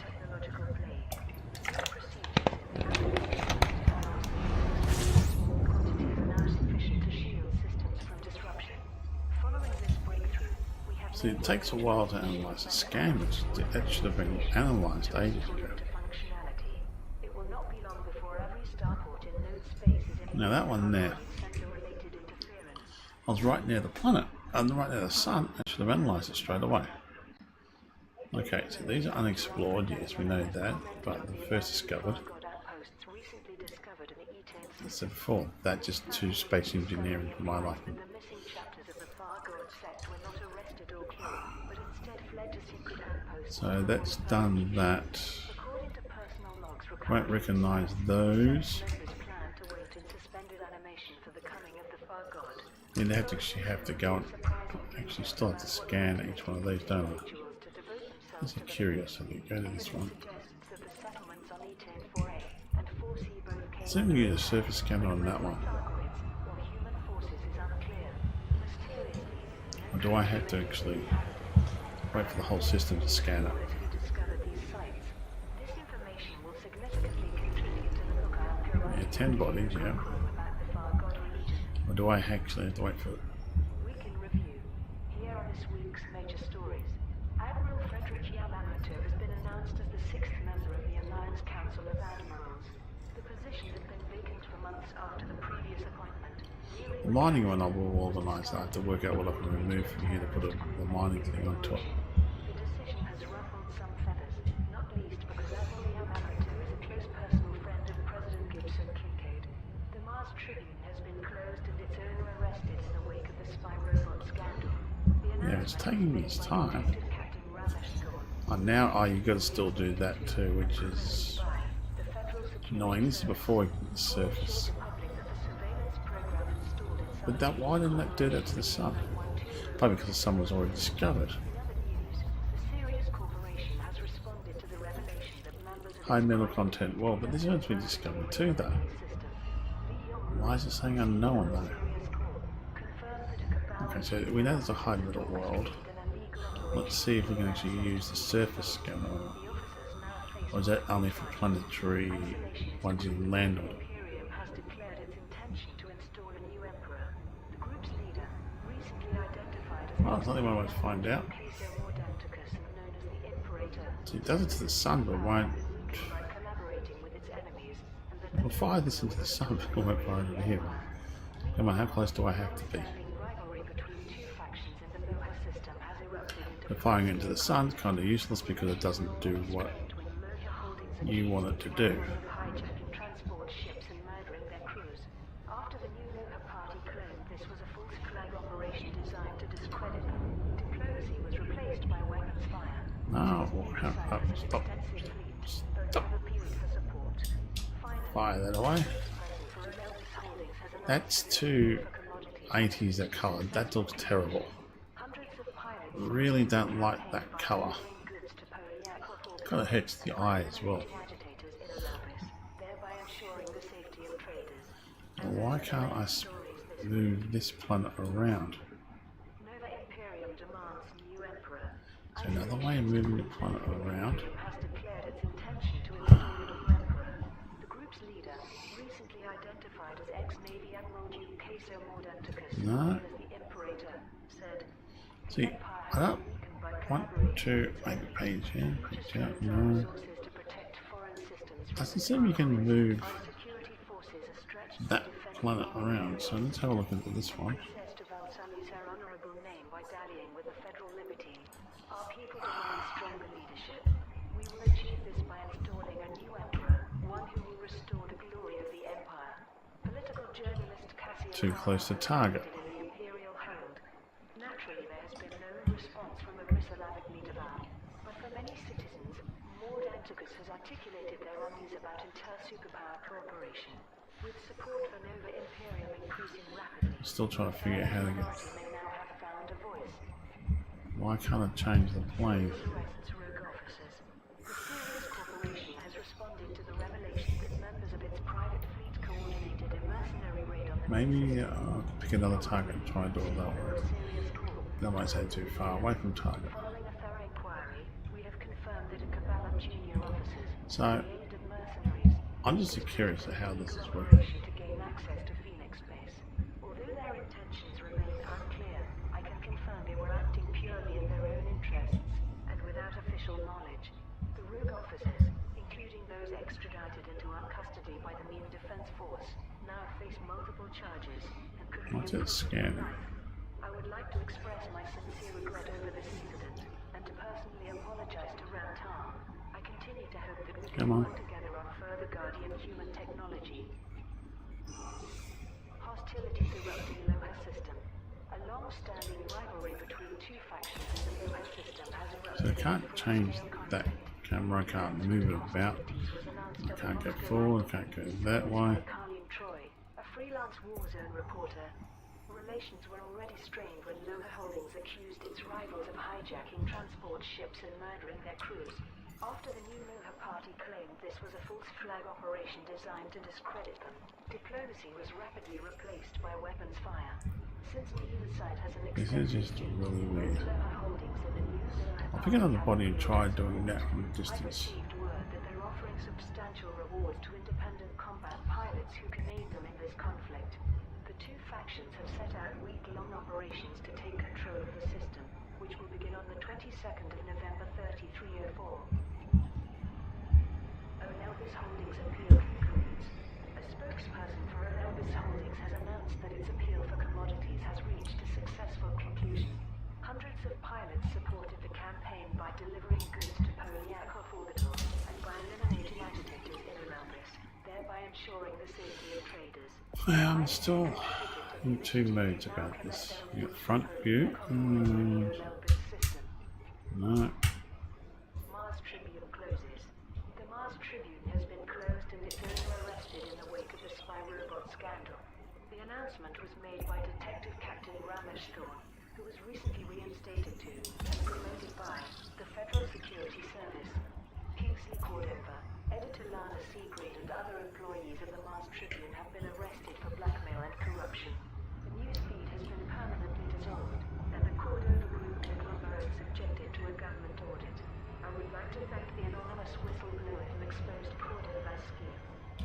See, it takes a while to analyse a scan, which that should have been analysed ages ago. Now that one there, I was right near the planet, and right near the sun, I should have analysed it straight away. Okay, so these are unexplored, yes, we know that, but the first discovered. As I said before, that's just too space engineering for my liking. So that's done that. Won't recognise those. Yeah, they actually have to go and actually still have to scan each one of these, don't they? This is curious. I think go to this one. So we can use a surface scanner on that one. Or do I have to actually wait for the whole system to scan it? Yeah, 10 bodies, yeah. Or do I actually have to wait for it? We can review. Here are this week's major stories. Admiral Frederick Yamamoto has been announced as the 6th member of the Alliance Council of Admirals. The position had been vacant for months after the previous appointment. The mining one I will organise. I have to work out what I can remove from here to put the mining thing on top. The decision has ruffled some feathers, not least because Admiral Yamamoto is a close personal friend of President Gibson Kincaid. The Mars Tribune has been closed and its owner arrested in the wake of the spy robot scandal. Yeah, it's taking its time. And now, you've got to still do that too, which is Annoying. This is before we get the surface. But that, why didn't that do that to the sun? Probably because the sun was already discovered. High metal content. Well, but this one's been discovered too, though. Why is it saying unknown, though? Okay, so we know there's a high metal world. Let's see if we can actually use the surface scanner. Or is that only for planetary ones you land on? Oh, there's only one way to find out. So it does it to the sun, but won't. We'll fire this into the sun, but we won't fire it over here. Come on, how close do I have to be? But firing it into the sun is kind of useless because it doesn't do what you want it to do. No, stop. Stop. Fire that away. That's too 80s, that colour. That looks terrible. Really don't like that colour. Kind of hurts the eye as well. Why can't I move this planet around? So another way of moving the planet around. No. See, I don't want to make a page here. Page out. No. Doesn't seem you can move that planet around. So let's have a look into this one. Too close to target. Naturally, there has been no response from the but for many citizens, Maud Anticus has articulated their unease about inter-superpower cooperation, with support for Nova Imperium increasing rapidly. Still trying to figure out how to get. Why can't I change the plane? Maybe I'll pick another target and try and do it that way. That might say too far away from target. So, I'm just curious of how this is working. Although their intentions remain unclear, I can confirm they were acting purely in their own interests and without official knowledge. The rogue officers, including those extradited into our custody by the Meme Defense Force, now face multiple charges and could be What's it scanning? I would like to express my sincere regret over this incident and to personally apologize to Rantar. I continue to hope that we can work together on further Guardian human technology. Hostilities erupt in the Loha system. A long-standing rivalry between two factions in the Loha system has erupted. So I can't change that camera, I can't move it about. I can't go forward, I can't go that way. A freelance war zone reporter. Relations were already strained when Loha Holdings accused its rivals of hijacking transport ships and murdering their crews. After the new Loha party claimed this was a false flag operation designed to discredit them, diplomacy was rapidly replaced by weapons fire. Since the new site has an This is just really weird. Loha Holdings and the new Loha I'll pick another body and try doing that from a I've distance. received word that they're offering substantial rewards to independent combat pilots who can aid them in this conflict. The two factions have set out week-long operations to take control of the system, which will begin on the 22nd of November 3304. Elgato Holdings appeal concludes. A spokesperson for Elgato Holdings has announced that its appeal for commodities has reached a successful conclusion. Hundreds of pilots supported the campaign by delivering goods to Polyak Orbital and by eliminating agitators in Elgato, thereby ensuring the safety of traders. I'm still in two modes about this. You got front view. No. Mars Tribune closes. The Mars Tribune has been closed and its owners announcement was made by Detective Captain Ramesh Thorne, who was recently reinstated to and promoted by the Federal Security Service. Kingsley Cordova, editor Lana Seagreen and other employees of the Mars Tribune have been arrested for blackmail and corruption. The news feed has been permanently dissolved, and the Cordova Group conglomerate subjected to a government audit. I would like to thank the anonymous whistleblower who exposed Cordova's scheme.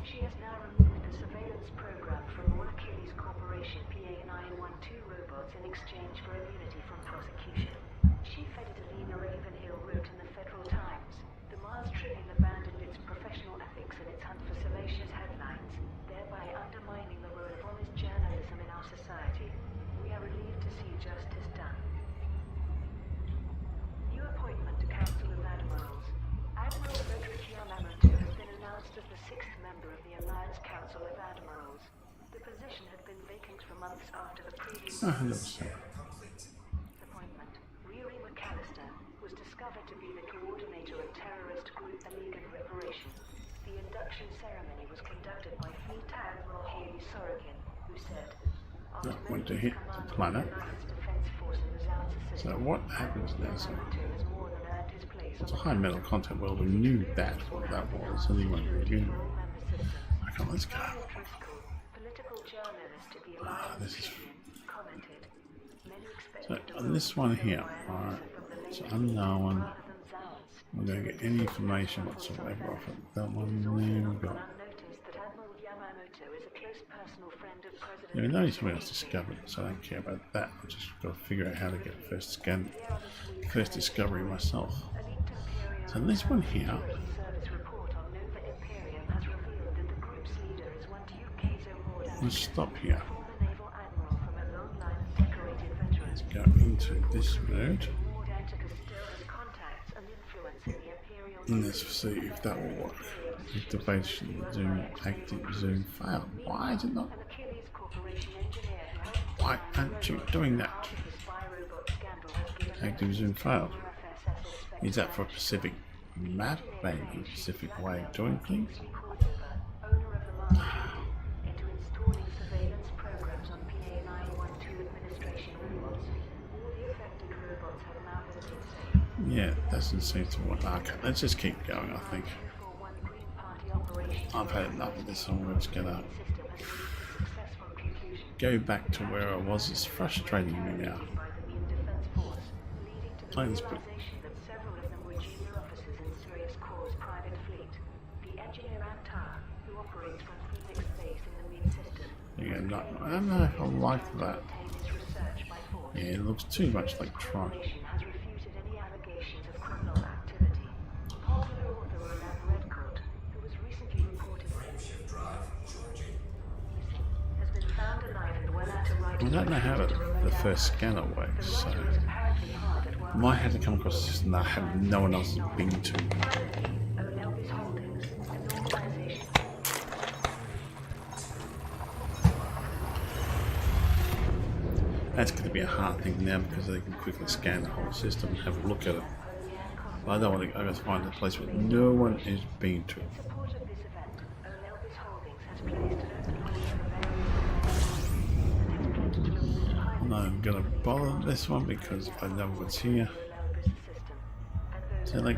She has now removed the surveillance program from all Achilles Corporation PA912 robots in exchange for immunity from prosecution. Chief editor Lena Ravenhill wrote in the Federal Times, the Mars Tribune abandoned its professional ethics in its hunt for salacious headlines, thereby undermining the role of honest journalism in our society. We are relieved to see justice done. New appointment to Council of Admirals. Admiral Frederick Yamamoto has been announced as the 6th member of the Alliance Council of Admirals. The position had been vacant for months after the previous appointment. Riri McAllister was discovered to be the coordinator of terrorist group Illegal Reparation. The induction ceremony was conducted by Fleet Admiral Haley Sorokin, who said, That went to hit the planet. So what happens now? So it's a high metal content. Well, we knew that what that was anyway. Okay, let's go. This is so on this one here. Alright, it's unknown. We're going to get any information whatsoever off it. That one there we've got. Yeah, no, something else discovered, so I don't care about that. I've just got to figure out how to get first discovery myself. So this one here. Let's stop here. Let's go into this mode. And let's see if that will work. Activation zoom, active zoom failed. Why is it not? Why aren't you doing that? Active zoom failed. Is that for a specific map? Maybe a specific way of doing things? Yeah, doesn't seem to work. Okay, let's just keep going, I think. I've had enough of this, I'm just gonna go back to where I was. It's frustrating me now. Let's put yeah, no, I don't know if I like that. Yeah, it looks too much like Tron. I don't know how the first scanner works, so I might have to come across a system that I have no one else has been to. That's going to be a hard thing now because they can quickly scan the whole system and have a look at it. But I don't want to. I got to find a place where no one has been to. I'm gonna bother this one because I know what's here. So like,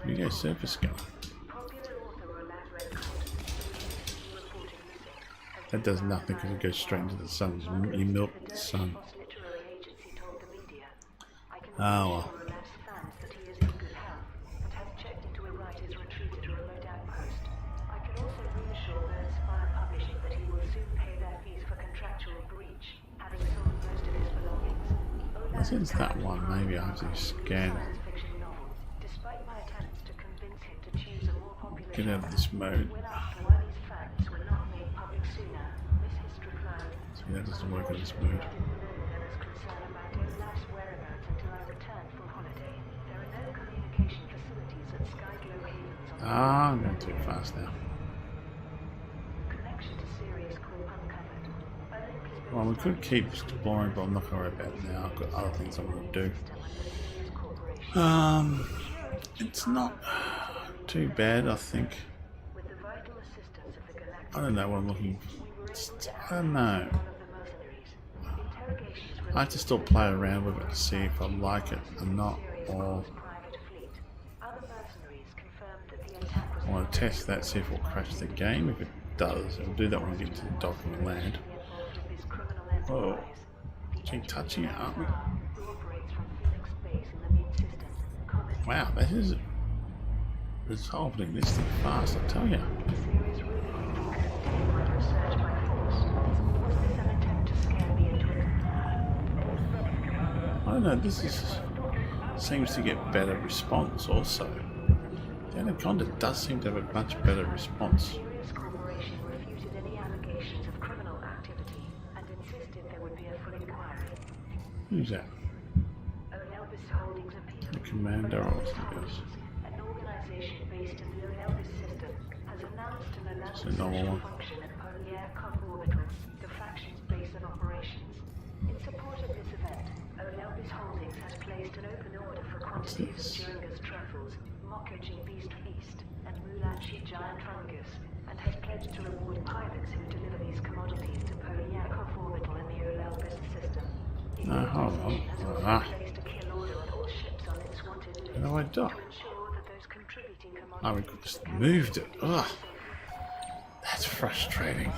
you go surface scanner. That does nothing because it goes straight into the sun. You milk the sun. Oh well. Since that one, maybe I have to scan it. Get out of this mode. See, that doesn't work in this mode. Ah, I'm going too fast now. Well, we could keep exploring, but I'm not going to worry about it now. I've got other things I want to do. It's not too bad, I think. I don't know what I'm looking for. I don't know. I have to still play around with it to see if I like it or not, or I want to test that, see if it will crash the game. If it does, I'll do that when I get to the document land. Oh, keep touching it, aren't we? Wow, that is resolving this thing fast, I tell you. I don't know, this seems to get better response also. The Anaconda does seem to have a much better response. Who's that? The commander or something else. An organization based in the Elvis system has announced an It's function at Corsair orbital, the faction's base of operations. In support of this event, Elvis Holdings has placed an open order for quantities of Jeringa's truffles, Mockoji Beast Feast, and Mulachi Giant Rungus, and has pledged to reward pilots who deliver these commodities to Poliakov orbital in the Elvis system. No, hold on. How do I do? Oh, we just moved it. Ugh. That's frustrating.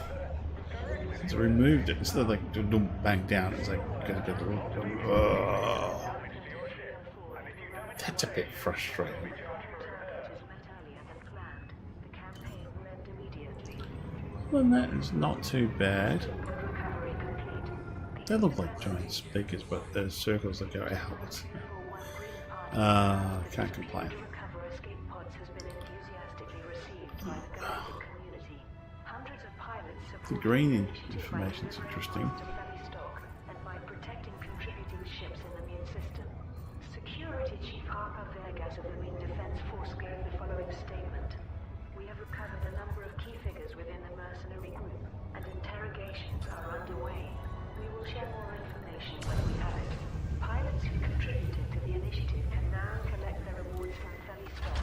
It's removed it instead of like bang down. It's like gotta get the. Ugh. That's a bit frustrating. Well, that is not too bad. They look like giant speakers, but there's circles that go out. Can't complain. The green information is interesting. Security Chief Harper Vegas of the Marine Defense Force gave the following statement. We have recovered a number of key figures within the mercenary group, and interrogations are underway. We will share more information when we have it. Pilots who contributed to the initiative can now collect their rewards from Feli stock.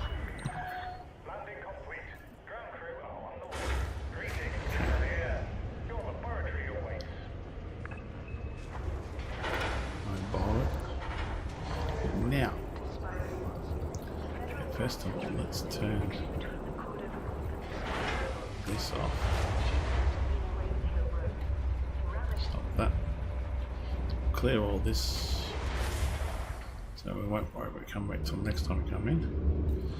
Landing complete. Ground crew are on the way. Greetings to the air. Your laboratory awaits. I borrow it. Now, first of all, let's turn this off. Stop that. Clear all this, so we won't worry about coming back till next time we come in.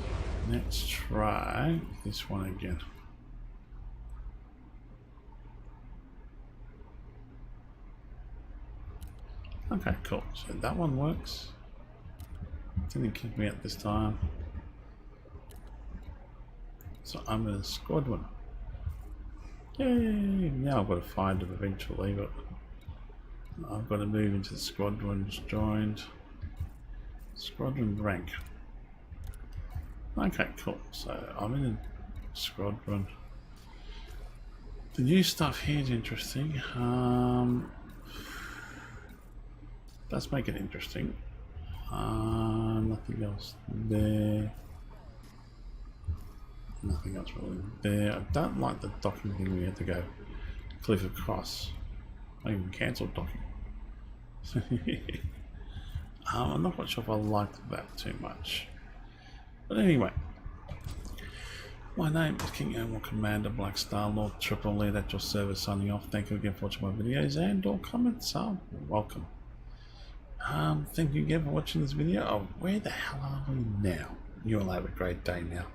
Let's try this one again. Okay, cool. So that one works. Didn't kick me out this time. So I'm in a squadron. Yay! Now I've got to find them eventually, but I've got to move into the squadrons joined. Squadron rank. Okay, cool. So I'm in a squadron. The new stuff here is interesting. Let's make it interesting. Nothing else there. Nothing else really there. I don't like the docking thing we had to go cliff across. I even cancelled docking. I'm not quite sure if I liked that too much. But anyway. My name is King Animal Commander Black Star Lord Triple Lead at your service signing off. Thank you again for watching my videos and or comments. Welcome. Thank you again for watching this video. Oh, where the hell are we now? You all have a great day now.